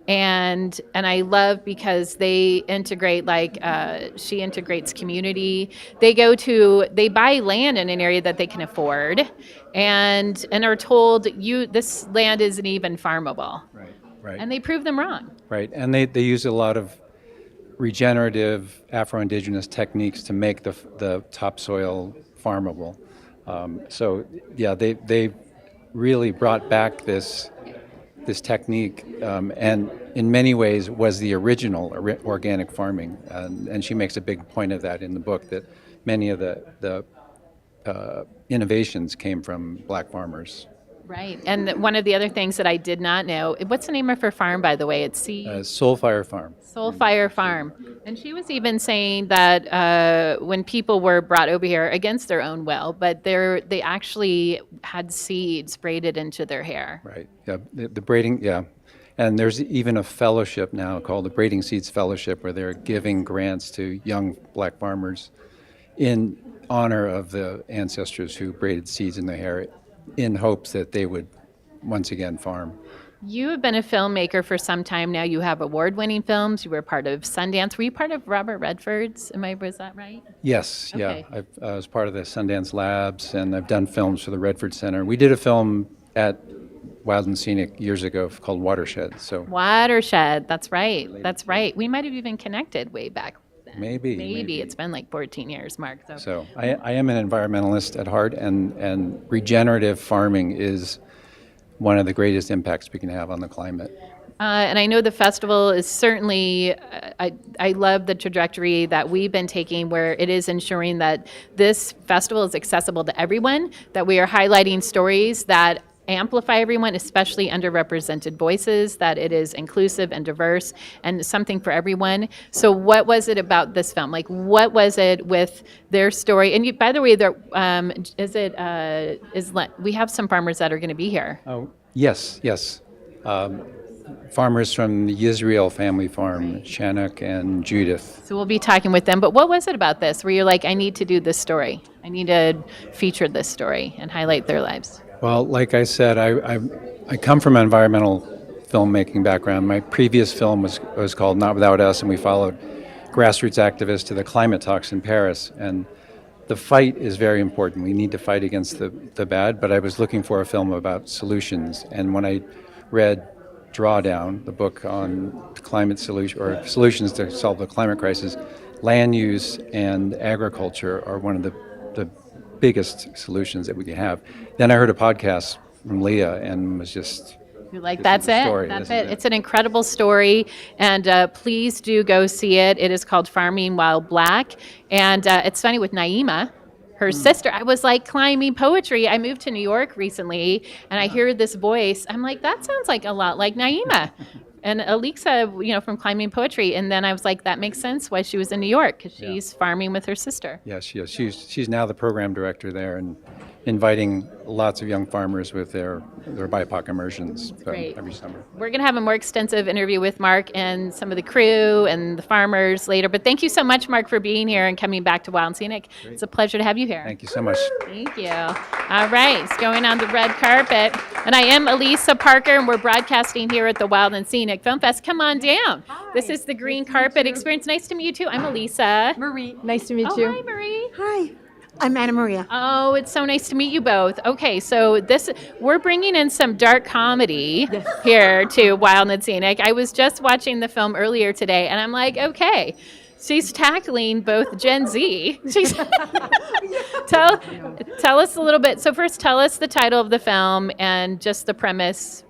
[SPEAKER 1] And I love because they integrate, she integrates community. They buy land in an area that they can afford, and are told this land isn't even farmable.
[SPEAKER 14] Right.
[SPEAKER 1] And they prove them wrong.
[SPEAKER 14] Right, and they use a lot of regenerative Afro-Indigenous techniques to make the topsoil farmable. So yeah, they really brought back this technique, and in many ways was the original organic farming. And she makes a big point of that in the book, that many of the innovations came from black farmers.
[SPEAKER 1] Right. And one of the other things that I did not know, what's the name of her farm, by the way? It's
[SPEAKER 14] Soulfire Farm.
[SPEAKER 1] Soulfire Farm. And she was even saying that when people were brought over here against their own will, but they actually had seeds braided into their hair.
[SPEAKER 14] Right. Yeah. The braiding. Yeah. And there's even a fellowship now called the Braiding Seeds Fellowship, where they're giving grants to young black farmers in honor of the ancestors who braided seeds in their hair, in hopes that they would once again farm.
[SPEAKER 1] You have been a filmmaker for some time now. You have award-winning films. You were part of Sundance. Were you part of Robert Redford's? Was that right?
[SPEAKER 14] Yes,
[SPEAKER 1] Okay.
[SPEAKER 14] yeah. I was part of the Sundance Labs, and I've done films for the Redford Center. We did a film at Wild and Scenic years ago called Watershed. So
[SPEAKER 1] Watershed. That's right. That's right. We might have even connected way back then.
[SPEAKER 14] maybe.
[SPEAKER 1] It's been like 14 years, Mark.
[SPEAKER 14] So I am an environmentalist at heart, and regenerative farming is one of the greatest impacts we can have on the climate.
[SPEAKER 1] And I know the festival is certainly, I love the trajectory that we've been taking, where it is ensuring that this festival is accessible to everyone, that we are highlighting stories that amplify everyone, especially underrepresented voices, that it is inclusive and diverse and something for everyone. So what was it about this film? Like, what was it with their story? And by the way, we have some farmers that are going to be here.
[SPEAKER 14] Oh, yes. Farmers from the Yisrael family farm, Shannock and Judith.
[SPEAKER 1] So we'll be talking with them. But what was it about this where you're like, I need to do this story. I need to feature this story and highlight their lives?
[SPEAKER 14] Well, like I said, I come from an environmental filmmaking background. My previous film was called Not Without Us, and we followed grassroots activists to the climate talks in Paris. And the fight is very important. We need to fight against the bad, but I was looking for a film about solutions. And when I read Drawdown, the book on climate solution or solutions to solve the climate crisis, land use and agriculture are one of the biggest solutions that we can have. Then I heard a podcast from Leah and was just...
[SPEAKER 1] You're like, that's it. That's it. It's an incredible story, and please do go see it. It is called Farming While Black, and it's funny with Naima, her sister. I was like climbing poetry. I moved to New York recently, and I hear this voice. I'm like, that sounds like a lot like Naima. And Alixa, from Climbing Poetry. And then I was like, that makes sense why she was in New York, because she's farming with her sister.
[SPEAKER 14] Yes, she's now the program director there and inviting lots of young farmers with their BIPOC immersions every summer.
[SPEAKER 1] We're going to have a more extensive interview with Mark and some of the crew and the farmers later. But thank you so much, Mark, for being here and coming back to Wild and Scenic. Great. It's a pleasure to have you here.
[SPEAKER 14] Thank you so much.
[SPEAKER 1] Thank you. All right, it's going on the red carpet. And I am Elisa Parker, and we're broadcasting here at the Wild and Scenic Film Fest. Come on down. Hi. This is the green carpet experience. Nice to meet you, too. I'm Elisa.
[SPEAKER 15] Marie. Nice to meet you.
[SPEAKER 1] Hi, Marie.
[SPEAKER 15] Hi. I'm Anna Maria.
[SPEAKER 1] Oh, it's so nice to meet you both. Okay, so we're bringing in some dark comedy here to Wild and Scenic. I was just watching the film earlier today, and I'm like, okay, she's tackling both Gen Z. Tell us a little bit. So first, tell us the title of the film and just the premise.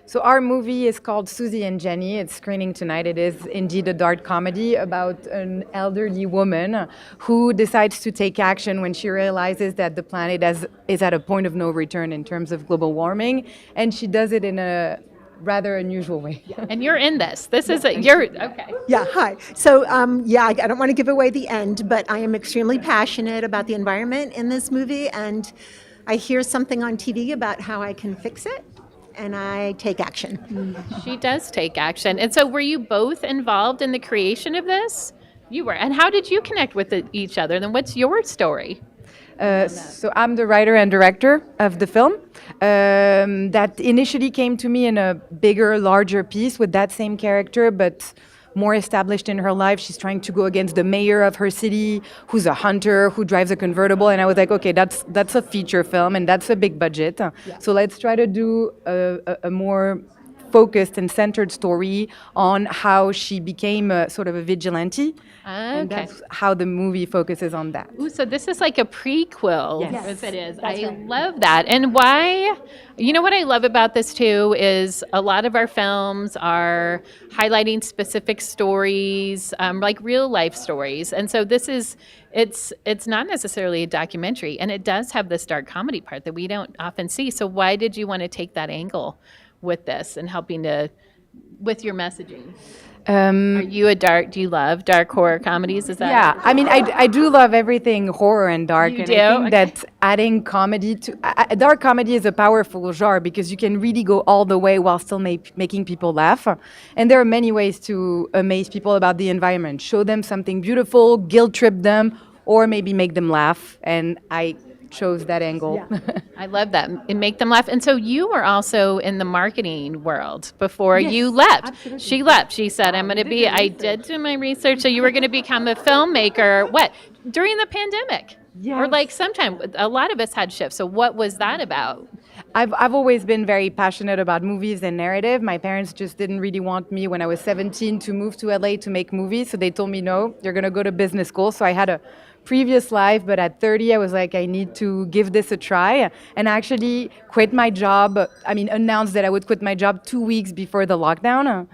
[SPEAKER 15] So our movie is called Susie and Jenny. It's screening tonight. It is indeed a dark comedy about an elderly woman who decides to take action when she realizes that the planet is at a point of no return in terms of global warming, and she does it in a rather unusual way.
[SPEAKER 1] And you're in this. You're okay.
[SPEAKER 16] Yeah, hi. So, I don't want to give away the end, but I am extremely passionate about the environment in this movie, and I hear something on TV about how I can fix it. And I take action.
[SPEAKER 1] She does take action. And so were you both involved in the creation of this? You were. And how did you connect with each other? Then what's your story?
[SPEAKER 15] So I'm the writer and director of the film. That initially came to me in a bigger, larger piece with that same character, but more established in her life. She's trying to go against the mayor of her city, who's a hunter, who drives a convertible. And I was like, okay, that's a feature film, and that's a big budget. Yeah. So let's try to do a more focused and centered story on how she became a sort of a vigilante. And
[SPEAKER 1] Okay.
[SPEAKER 15] that's how the movie focuses on that.
[SPEAKER 1] Ooh, so this is like a prequel,
[SPEAKER 15] Yes.
[SPEAKER 1] as it is.
[SPEAKER 15] That's
[SPEAKER 1] I
[SPEAKER 15] right.
[SPEAKER 1] love that. And why, you know what I love about this too is a lot of our films are highlighting specific stories, like real life stories. And so this is, it's not necessarily a documentary, and it does have this dark comedy part that we don't often see. So why did you want to take that angle with this and helping to, with your messaging? Are you do you love dark horror comedies? Is that?
[SPEAKER 15] Yeah, I mean, I do love everything horror and dark,
[SPEAKER 1] You
[SPEAKER 15] and
[SPEAKER 1] do?
[SPEAKER 15] I think
[SPEAKER 1] Okay.
[SPEAKER 15] that adding comedy to dark comedy is a powerful genre because you can really go all the way while still making people laugh. And there are many ways to amaze people about the environment. Show them something beautiful, guilt trip them, or maybe make them laugh. And I chose that angle.
[SPEAKER 1] I love that, and make them laugh. And so you were also in the marketing world before you left.
[SPEAKER 15] absolutely.
[SPEAKER 1] She left. She said, "I'm going to be." I did do my research. So you were going to become a filmmaker. What, during the pandemic? Or like sometime. A lot of us had shifts. So what was that about?
[SPEAKER 15] I've always been very passionate about movies and narrative. My parents just didn't really want me when I was 17 to move to LA to make movies. So they told me, no, you're going to go to business school. So I had a previous life, but at 30, I was like, I need to give this a try. And I actually quit my job. Announced that I would quit my job 2 weeks before the lockdown.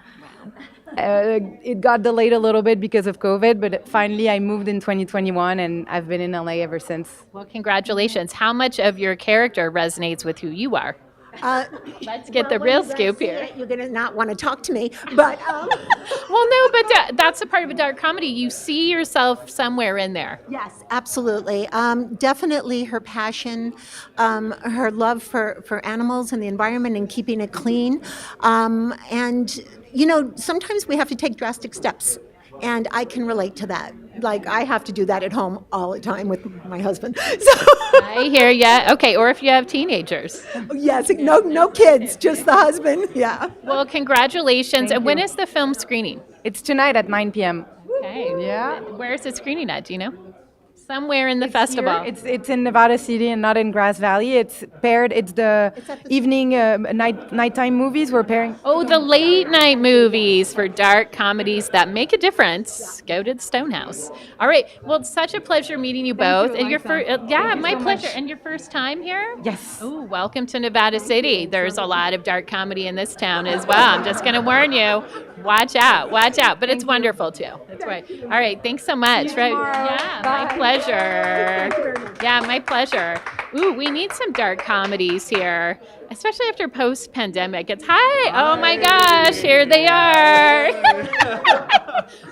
[SPEAKER 15] It got delayed a little bit because of COVID, but finally I moved in 2021 and I've been in LA ever since.
[SPEAKER 1] Well, congratulations. How much of your character resonates with who you are? Let's get the real scoop here.
[SPEAKER 16] You're going to not want to talk to me, but
[SPEAKER 1] Well, no, but that's a part of a dark comedy. You see yourself somewhere in there.
[SPEAKER 16] yes, absolutely. Definitely her passion, her love for animals and the environment and keeping it clean. And, sometimes we have to take drastic steps. And I can relate to that. Like, I have to do that at home all the time with my husband. So,
[SPEAKER 1] I hear ya. Okay, or if you have teenagers.
[SPEAKER 16] yes, no kids, just the husband. Yeah.
[SPEAKER 1] Well, congratulations. And when is the film screening?
[SPEAKER 15] It's tonight at 9 p.m.
[SPEAKER 1] Okay.
[SPEAKER 15] Yeah.
[SPEAKER 1] Where is it screening at? Do you know? Somewhere in the festival.
[SPEAKER 15] Here. It's in Nevada City and not in Grass Valley. It's paired. It's the evening nighttime movies we're pairing.
[SPEAKER 1] Oh, the late night movies for dark comedies that make a difference. Go to the Stonehouse. All right. Well, it's such a pleasure meeting you both. And your first, my pleasure. And your first time here?
[SPEAKER 15] Yes.
[SPEAKER 1] Oh, welcome to Nevada City. There's a lot of dark comedy in this town as well. I'm just going to warn you. Watch out. But it's wonderful too. That's right. All right. Thanks so much. Right. Yeah, my pleasure. Yeah, my pleasure. Ooh, we need some dark comedies here, especially after post-pandemic. It's hi. Oh my gosh, here they are.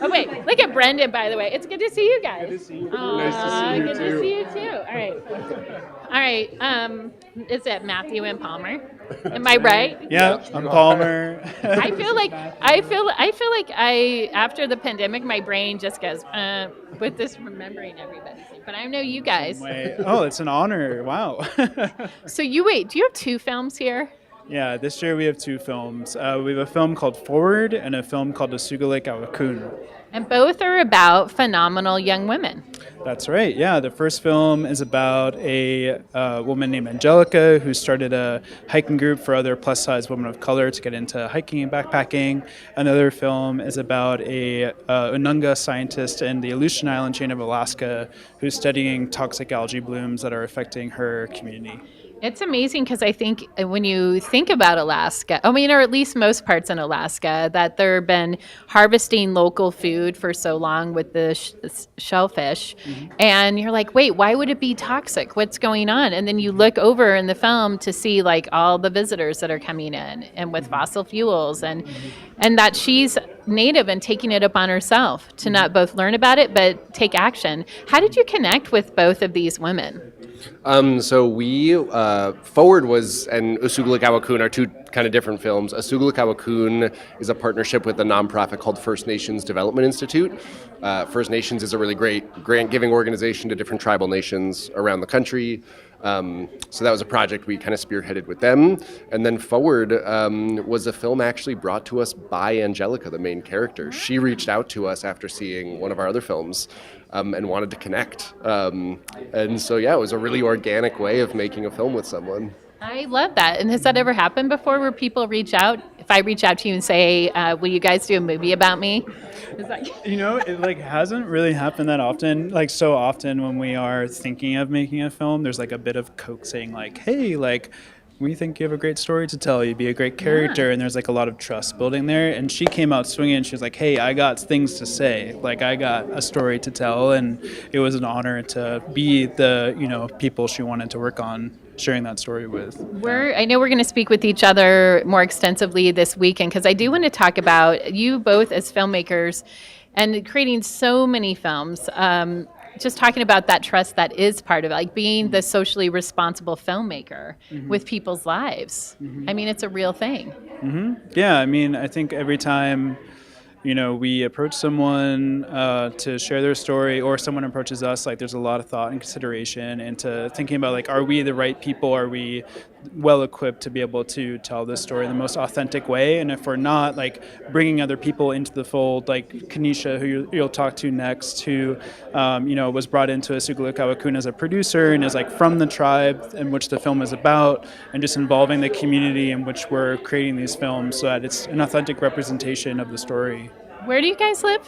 [SPEAKER 1] Oh wait, look at Brendan, by the way. It's good to see you guys. Good to see you.
[SPEAKER 8] Nice to see you
[SPEAKER 1] Good
[SPEAKER 8] too.
[SPEAKER 1] to see you too. All right. Is it Matthew and Palmer? Am I right?
[SPEAKER 17] Yeah, I'm Palmer.
[SPEAKER 1] I feel like after the pandemic, my brain just goes with this remembering everybody. But I know you guys.
[SPEAKER 17] Oh, it's an honor. Wow.
[SPEAKER 1] So do you have 2 films here?
[SPEAKER 17] Yeah, this year we have 2 films. We have a film called Forward and a film called Asugalik Awakun.
[SPEAKER 1] And both are about phenomenal young women.
[SPEAKER 17] That's right. Yeah, the first film is about a woman named Angelica who started a hiking group for other plus-size women of color to get into hiking and backpacking. Another film is about a Ununga scientist in the Aleutian Island chain of Alaska who's studying toxic algae blooms that are affecting her community.
[SPEAKER 1] It's amazing because I think when you think about Alaska, or at least most parts in Alaska, that they've been harvesting local food for so long with the shellfish. Mm-hmm. And you're like, wait, why would it be toxic? What's going on? And then you look over in the film to see like all the visitors that are coming in and with fossil fuels and that she's native and taking it upon herself to not both learn about it, but take action. How did you connect with both of these women?
[SPEAKER 18] So we, Forward was, and Asugalik Awakun are 2 kind of different films. Asugalik Awakun is a partnership with a nonprofit called First Nations Development Institute. First Nations is a really great grant-giving organization to different tribal nations around the country. So that was a project we kind of spearheaded with them. And then Forward was a film actually brought to us by Angelica, the main character. She reached out to us after seeing one of our other films and wanted to connect. And so, yeah, it was a really organic way of making a film with someone.
[SPEAKER 1] I love that. And has that ever happened before where people reach out if I reach out to you and say, will you guys do a movie about me? Is that-
[SPEAKER 17] You know, it like hasn't really happened that often. Like so often when we are thinking of making a film, there's like a bit of coaxing, like, hey, like we think you have a great story to tell. You'd be a great character, and there's like a lot of trust building there. And she came out swinging. And she was like, "Hey, I got things to say. Like I got a story to tell," and it was an honor to be the people she wanted to work on sharing that story with.
[SPEAKER 1] I know we're going to speak with each other more extensively this weekend because I do want to talk about you both as filmmakers and creating so many films. Just talking about that trust that is part of it, like being the socially responsible filmmaker with people's lives. I mean, it's a real thing.
[SPEAKER 17] Yeah, I mean, I think every time we approach someone to share their story, or someone approaches us, like there's a lot of thought and consideration into thinking about like, are we the right people? Are we well equipped to be able to tell this story in the most authentic way? And if we're not, like bringing other people into the fold, like Kanisha, who you'll talk to next, who was brought into Asugulakawakun as a producer and is like from the tribe in which the film is about, and just involving the community in which we're creating these films so that it's an authentic representation of the story.
[SPEAKER 1] Where do you guys live?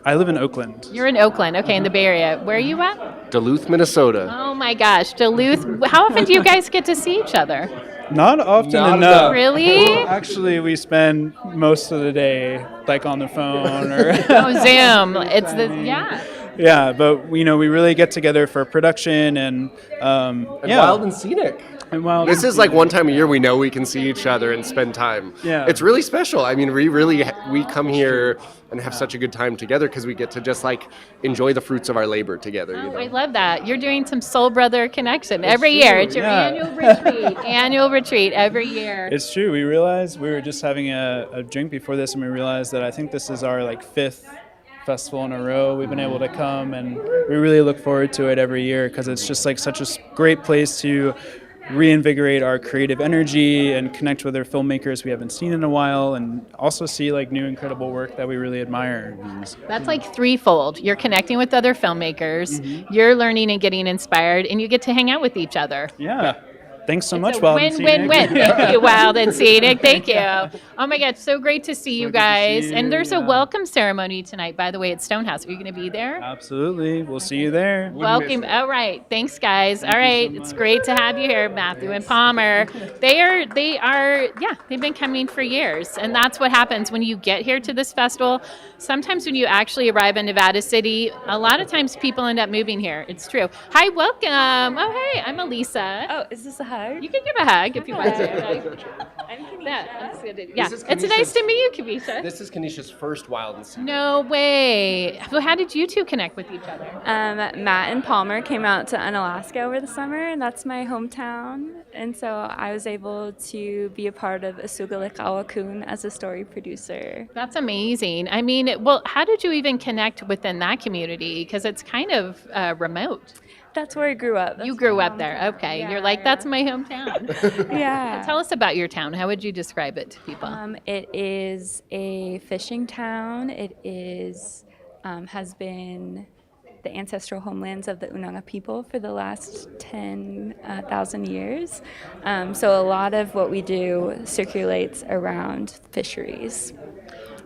[SPEAKER 17] I live in Oakland.
[SPEAKER 1] You're in Oakland, okay, in the Bay Area. Where are you at?
[SPEAKER 18] Duluth, Minnesota.
[SPEAKER 1] Oh my gosh, Duluth. How often do you guys get to see each other?
[SPEAKER 17] Not often
[SPEAKER 18] Not
[SPEAKER 17] enough.
[SPEAKER 18] enough.
[SPEAKER 1] Really?
[SPEAKER 17] Well, actually, we spend most of the day like on the phone or
[SPEAKER 1] Oh, Zoom. It's yeah.
[SPEAKER 17] Yeah, but we really get together for production and
[SPEAKER 18] Wild and Scenic.
[SPEAKER 17] And Wild
[SPEAKER 18] This
[SPEAKER 17] and
[SPEAKER 18] is like
[SPEAKER 17] Scenic.
[SPEAKER 18] one time a year we know we can see each other and spend time.
[SPEAKER 17] Yeah.
[SPEAKER 18] It's really special. I mean, we come here and have such a good time together because we get to just like enjoy the fruits of our labor together.
[SPEAKER 1] Oh, I love that. You're doing some soul brother connection every year.
[SPEAKER 17] true,
[SPEAKER 1] It's your
[SPEAKER 17] yeah.
[SPEAKER 1] annual retreat every year.
[SPEAKER 17] It's true. We realized we were just having a drink before this, and we realized that I think this is our like 5th festival in a row we've been able to come, and we really look forward to it every year because it's just like such a great place to reinvigorate our creative energy and connect with other filmmakers we haven't seen in a while, and also see like new incredible work that we really admire.
[SPEAKER 1] That's like threefold. You're connecting with other filmmakers, you're learning and getting inspired, and you get to hang out with each other.
[SPEAKER 17] Yeah. Thanks so
[SPEAKER 1] It's
[SPEAKER 17] much,
[SPEAKER 1] a
[SPEAKER 17] Wild and Scenic.
[SPEAKER 1] win-win-win. Thank you, Wild and Scenic. Thank you. Oh my God, so great to see you guys. And there's a welcome ceremony tonight, by the way, at Stonehouse. Are you going to be there?
[SPEAKER 17] Absolutely. We'll see you there.
[SPEAKER 1] Welcome. All right. Thanks, guys. All right. It's great to have you here, Matthew and Palmer. They've been coming for years. And that's what happens when you get here to this festival. Sometimes when you actually arrive in Nevada City, a lot of times people end up moving here. It's true. Hi, welcome. Oh, hey, I'm Elisa.
[SPEAKER 4] Oh, is this a hug?
[SPEAKER 1] You can give a hug if you want to.
[SPEAKER 4] I'm Kanisha.
[SPEAKER 1] Yeah,
[SPEAKER 18] This is
[SPEAKER 1] it's nice to meet you, Kanisha.
[SPEAKER 18] This is Kanisha's first Wild and Scenic.
[SPEAKER 1] No way. So how did you two connect with each other?
[SPEAKER 19] Matt and Palmer came out to Unalaska over the summer, and that's my hometown. And so I was able to be a part of Asugulakawakun as a story producer.
[SPEAKER 1] That's amazing. I mean, well, how did you even connect within that community? Because it's kind of remote.
[SPEAKER 19] That's where I grew up.
[SPEAKER 1] You grew up there. Okay. You're like, that's my hometown.
[SPEAKER 19] Yeah.
[SPEAKER 1] Tell us about your town. How would you describe it to people?
[SPEAKER 19] It is a fishing town. It is has been the ancestral homelands of the Unanga people for the last 10,000 years. So a lot of what we do circulates around fisheries.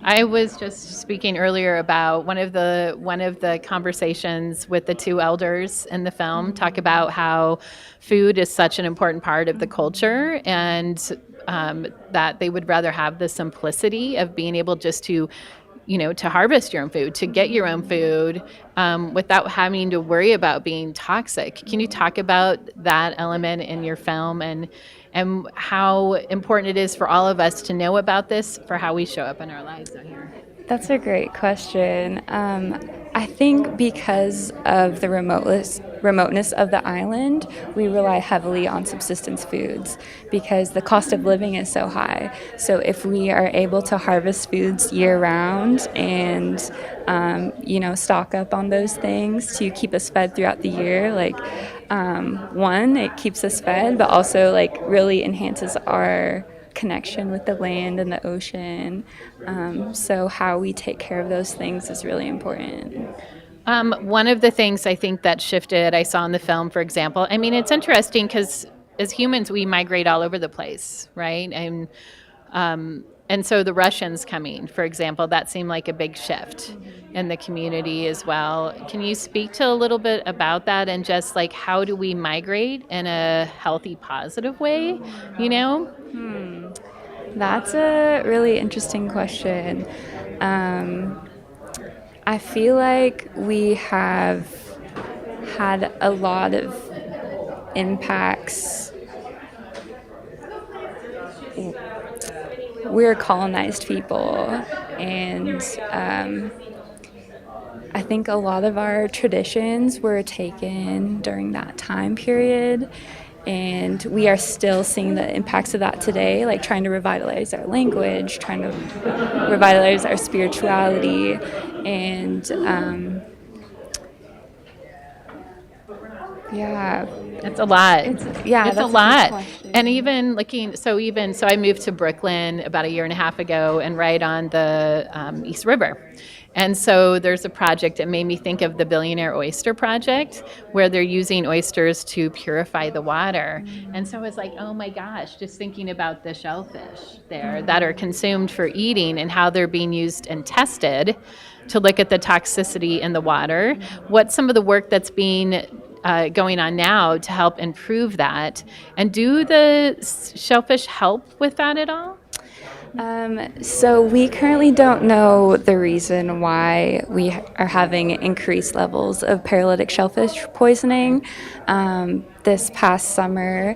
[SPEAKER 1] I was just speaking earlier about one of the conversations with the two elders in the film talk about how food is such an important part of the culture, and that they would rather have the simplicity of being able just to harvest your own food, to get your own food without having to worry about being toxic. Can you talk about that element in your film and how important it is for all of us to know about this for how we show up in our lives out here?
[SPEAKER 19] That's a great question. I think because of the remoteness of the island, we rely heavily on subsistence foods because the cost of living is so high. So if we are able to harvest foods year round and stock up on those things to keep us fed throughout the year, one, it keeps us fed, but also really enhances our connection with the land and the ocean. So how we take care of those things is really important.
[SPEAKER 1] One of the things I think that shifted, I saw in the film, for example, I mean, it's And so the Russians coming, for example, that seemed like a big shift in the community as well. Can you speak to a little bit about that and just like how do we migrate in a healthy, positive way, you know?
[SPEAKER 19] That's a really interesting question. I feel like we have had a lot of impacts. We're colonized people, and I think a lot of our traditions were taken during that time period, and we are still seeing the impacts of that today, like trying to revitalize our language, trying to revitalize our spirituality, and yeah.
[SPEAKER 1] It's a lot.
[SPEAKER 19] It's
[SPEAKER 1] It's
[SPEAKER 19] that's
[SPEAKER 1] a
[SPEAKER 19] a good
[SPEAKER 1] lot.
[SPEAKER 19] question.
[SPEAKER 1] And even looking, so I moved to Brooklyn about a year and a half ago and right on the East River. And so there's a project that made me think of the Billionaire Oyster Project, where they're using oysters to purify the water. And so I was like, oh my gosh, just thinking about the shellfish there that are consumed for eating and how they're being used and tested to look at the toxicity in the water. What's some of the work that's being going on now to help improve that? And do the shellfish help with that at all?
[SPEAKER 19] So we currently don't know the reason why we are having increased levels of paralytic shellfish poisoning. This past summer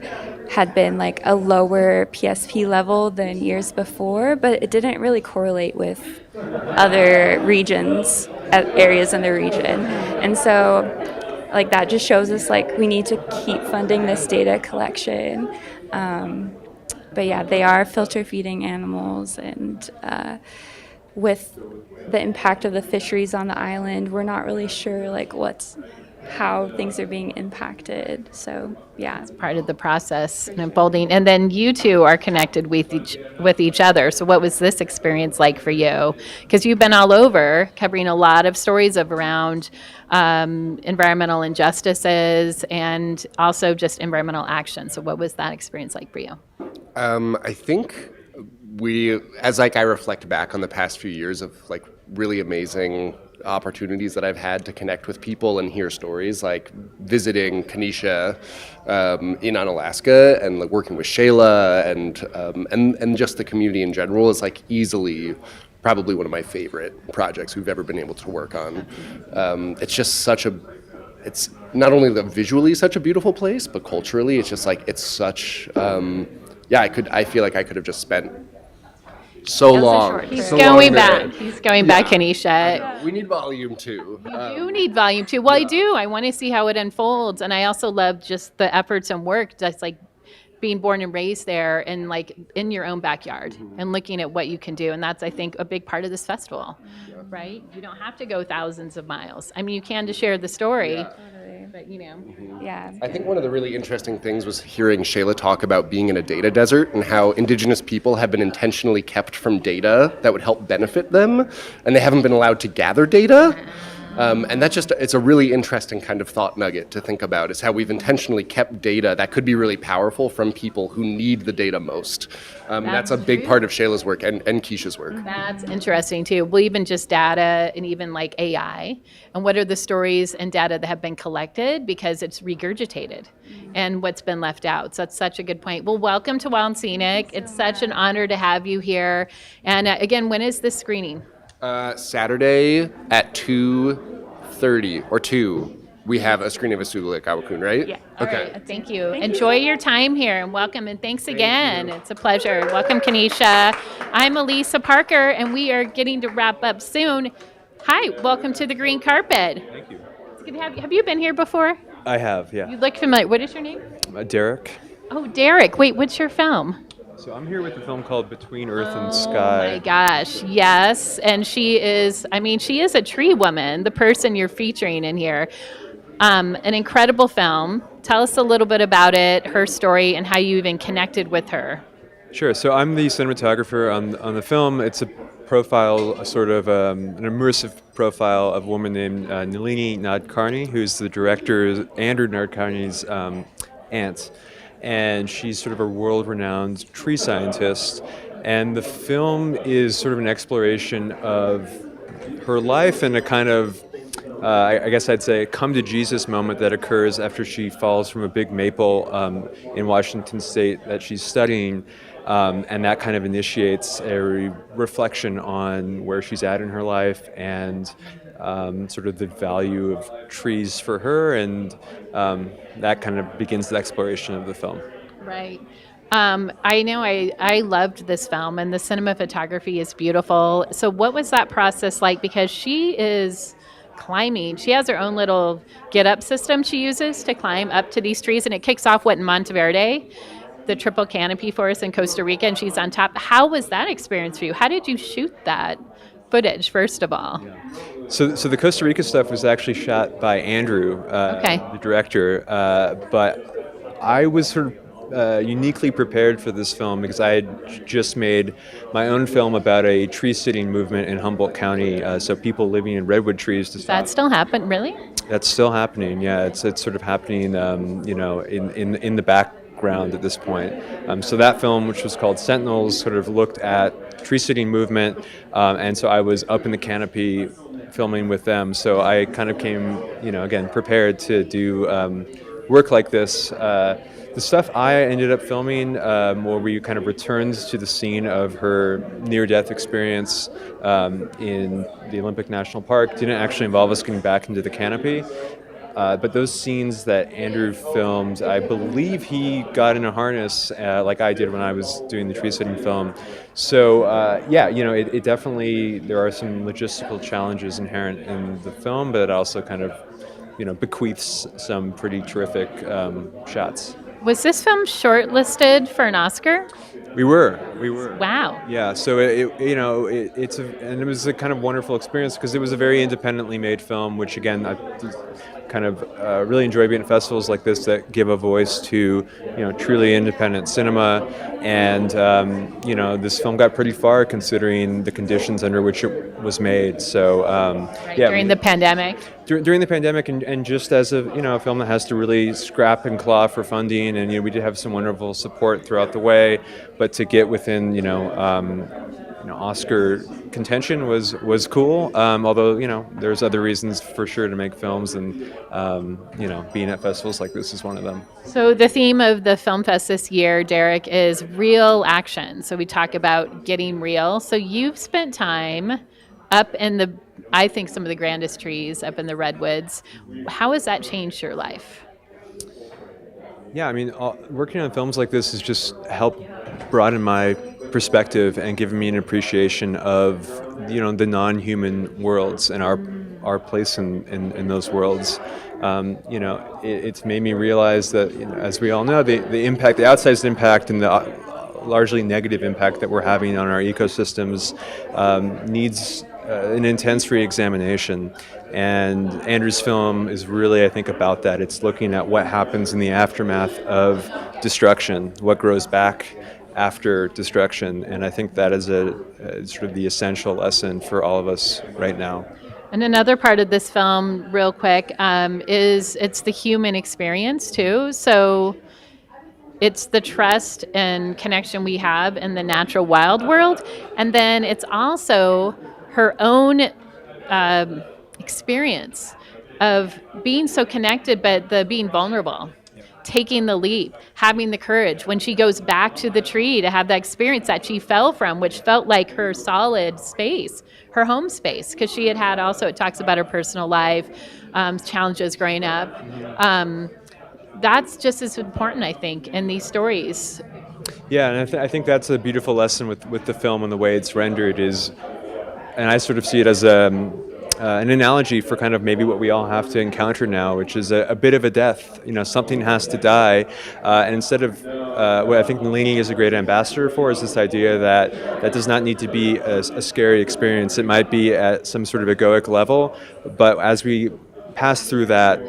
[SPEAKER 19] had been like a lower PSP level than years before, but it didn't really correlate with other regions, areas in the region. And so like that just shows us like we need to keep funding this data collection. But yeah, they are filter feeding animals, and with the impact of the fisheries on the island, we're not really sure like how things are being impacted. So yeah,
[SPEAKER 1] It's part of the process and unfolding. And then you two are connected with each other. So what was this experience like for you? Because you've been all over covering a lot of stories around environmental injustices and also just environmental action. So what was that experience like for you?
[SPEAKER 18] I think as I reflect back on the past few years of like really amazing opportunities that I've had to connect with people and hear stories, like visiting Kenesha in Alaska and like working with Shayla and just the community in general is like easily probably one of my favorite projects we've ever been able to work on. It's just it's not only visually such a beautiful place, but culturally it's just like it's such. I feel like I could have just spent so long.
[SPEAKER 1] He's
[SPEAKER 18] so
[SPEAKER 1] going
[SPEAKER 18] long
[SPEAKER 1] back.
[SPEAKER 18] there.
[SPEAKER 1] He's going back, Kenesha.
[SPEAKER 18] We need volume 2.
[SPEAKER 1] You need volume 2. Well, I do. I want to see how it unfolds. And I also love just the efforts and work that's like being born and raised there and like in your own backyard and looking at what you can do. And that's, I think, a big part of this festival, right? You don't have to go thousands of miles. I mean, you can to share the story, but you know.
[SPEAKER 19] Yeah.
[SPEAKER 18] I think one of the really interesting things was hearing Shayla talk about being in a data desert and how Indigenous people have been intentionally kept from data that would help benefit them, and they haven't been allowed to gather data. And it's a really interesting kind of thought nugget to think about, is how we've intentionally kept data that could be really powerful from people who need the data most. That's a big part of Shayla's work and Keisha's work.
[SPEAKER 1] That's interesting too. Well, even just data and even like AI, and what are the stories and data that have been collected because it's regurgitated and what's been left out. So that's such a good point. Well, welcome to Wild Scenic. It's such an honor to have you here. And again, when is this screening?
[SPEAKER 18] Saturday at 2:30 or 2, we have a screening of Asugluk Awakun, right?
[SPEAKER 1] Yeah. Okay. Right. Thank you. Enjoy your time here and welcome and thanks again. It's a pleasure. Welcome, Kenesha. I'm Elisa Parker and we are getting to wrap up soon. Hi, welcome to the green carpet.
[SPEAKER 20] Thank you.
[SPEAKER 1] It's good to have you. Have you been here before?
[SPEAKER 20] I have, yeah.
[SPEAKER 1] You look familiar. What is your name?
[SPEAKER 20] Derek.
[SPEAKER 1] Oh, Derek. Wait, what's your film?
[SPEAKER 20] So I'm here with a film called Between Earth and Sky.
[SPEAKER 1] Oh my gosh, yes. And she is a tree woman, the person you're featuring in here. An incredible film. Tell us a little bit about it, her story, and how you even connected with her.
[SPEAKER 20] Sure, so I'm the cinematographer on the film. It's a profile, a sort of an immersive profile of a woman named Nalini Nadkarni, who's the director, Andrew Nadkarni's aunt. And she's sort of a world-renowned tree scientist, And the film is sort of an exploration of her life and a kind of, I guess I'd say, come to Jesus moment that occurs after she falls from a big maple in Washington State that she's studying. And that kind of initiates a reflection on where she's at in her life and sort of the value of trees for her. And that kind of begins the exploration of the film.
[SPEAKER 1] Right. I know I loved this film, and the cinematography is beautiful. So what was that process like? Because she is climbing. She has her own little get-up system she uses to climb up to these trees, and it kicks off in Monteverde, the triple canopy forest in Costa Rica, and she's on top. How was that experience for you? How did you shoot that footage, first of all?
[SPEAKER 20] So the Costa Rica stuff was actually shot by Andrew, the director, but I was sort of uniquely prepared for this film because I had just made my own film about a tree sitting movement in Humboldt County, so people living in redwood trees.
[SPEAKER 1] Does that still happen, really?
[SPEAKER 20] That's still happening, yeah. It's sort of happening, in the background at this point. So that film, which was called Sentinels, sort of looked at tree sitting movement, and so I was up in the canopy filming with them. So I kind of came, again, prepared to do work like this. The stuff I ended up filming, where we kind of returned to the scene of her near-death experience in the Olympic National Park, didn't actually involve us getting back into the canopy. But those scenes that Andrew filmed, I believe he got in a harness like I did when I was doing the tree sitting film. So it definitely, there are some logistical challenges inherent in the film, but it also kind of, bequeaths some pretty terrific shots.
[SPEAKER 1] Was this film shortlisted for an Oscar?
[SPEAKER 20] We were.
[SPEAKER 1] Wow.
[SPEAKER 20] Yeah, so it was a kind of wonderful experience because it was a very independently made film, which again, I kind of really enjoy being at festivals like this that give a voice to, truly independent cinema. And, this film got pretty far considering the conditions under which it was made. So,
[SPEAKER 1] During the pandemic.
[SPEAKER 20] During the pandemic, and just as a film that has to really scrap and claw for funding, and we did have some wonderful support throughout the way, but to get within Oscar contention was cool. Although there's other reasons for sure to make films, and being at festivals like this is one of them.
[SPEAKER 1] So the theme of the Film Fest this year, Derek, is real action. So we talk about getting real. So you've spent time up in I think some of the grandest trees up in the redwoods. How has that changed your life?
[SPEAKER 20] Yeah, I mean, working on films like this has just helped broaden my perspective and given me an appreciation of, the non-human worlds and our place in those worlds. It's made me realize that, as we all know, the impact, the outsized impact and the largely negative impact that we're having on our ecosystems needs an intense re-examination. And Andrew's film is really, I think, about that. It's looking at what happens in the aftermath of destruction, what grows back after destruction. And I think that is sort of the essential lesson for all of us right now.
[SPEAKER 1] And another part of this film, real quick, is it's the human experience too. So it's the trust and connection we have in the natural wild world. And then it's also her own experience of being so connected, but being vulnerable, taking the leap, having the courage when she goes back to the tree to have that experience that she fell from, which felt like her solid space, her home space, because she had also, it talks about her personal life, challenges growing up. That's just as important, I think, in these stories.
[SPEAKER 20] Yeah, and I think that's a beautiful lesson with the film and the way it's rendered is, and I sort of see it as an analogy for kind of maybe what we all have to encounter now, which is a bit of a death. Something has to die, and instead of what I think Nalini is a great ambassador for is this idea that does not need to be a scary experience. It might be at some sort of egoic level, but as we pass through that,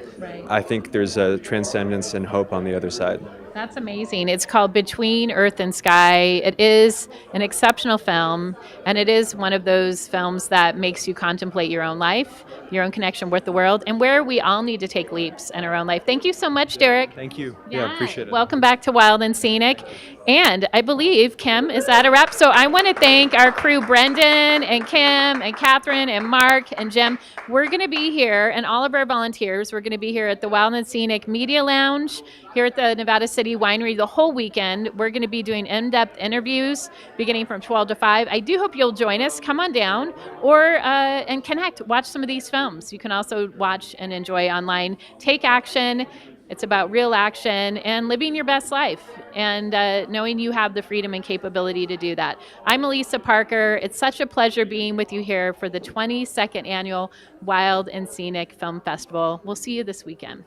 [SPEAKER 20] I think there's a transcendence and hope on the other side.
[SPEAKER 1] That's amazing. It's called Between Earth and Sky. It is an exceptional film, and it is one of those films that makes you contemplate your own life, your own connection worth the world, and where we all need to take leaps in our own life. Thank you so much, Derek.
[SPEAKER 20] Thank you. Yeah, appreciate it.
[SPEAKER 1] Welcome back to Wild and Scenic. And I believe, Kim, is that a wrap? So I want to thank our crew, Brendan and Kim and Catherine and Mark and Jim. We're going to be here, and all of our volunteers, we're going to be here at the Wild and Scenic Media Lounge here at the Nevada City Winery the whole weekend. We're going to be doing in-depth interviews beginning from 12 to 5. I do hope you'll join us. Come on down and connect. Watch some of these films. You can also watch and enjoy online. Take action. It's about real action and living your best life and knowing you have the freedom and capability to do that. I'm Elisa Parker. It's such a pleasure being with you here for the 22nd Annual Wild and Scenic Film Festival. We'll see you this weekend.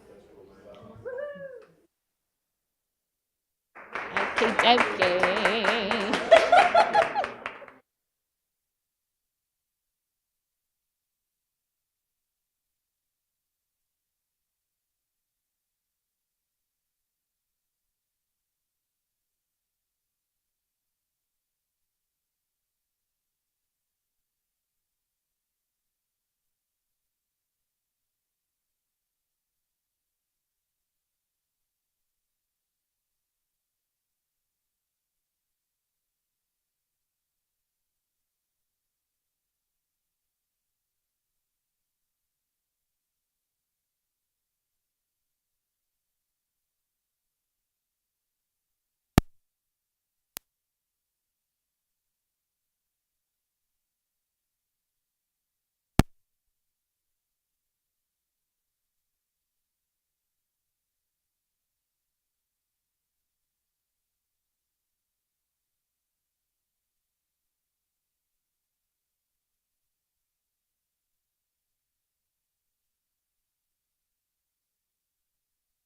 [SPEAKER 1] Okay.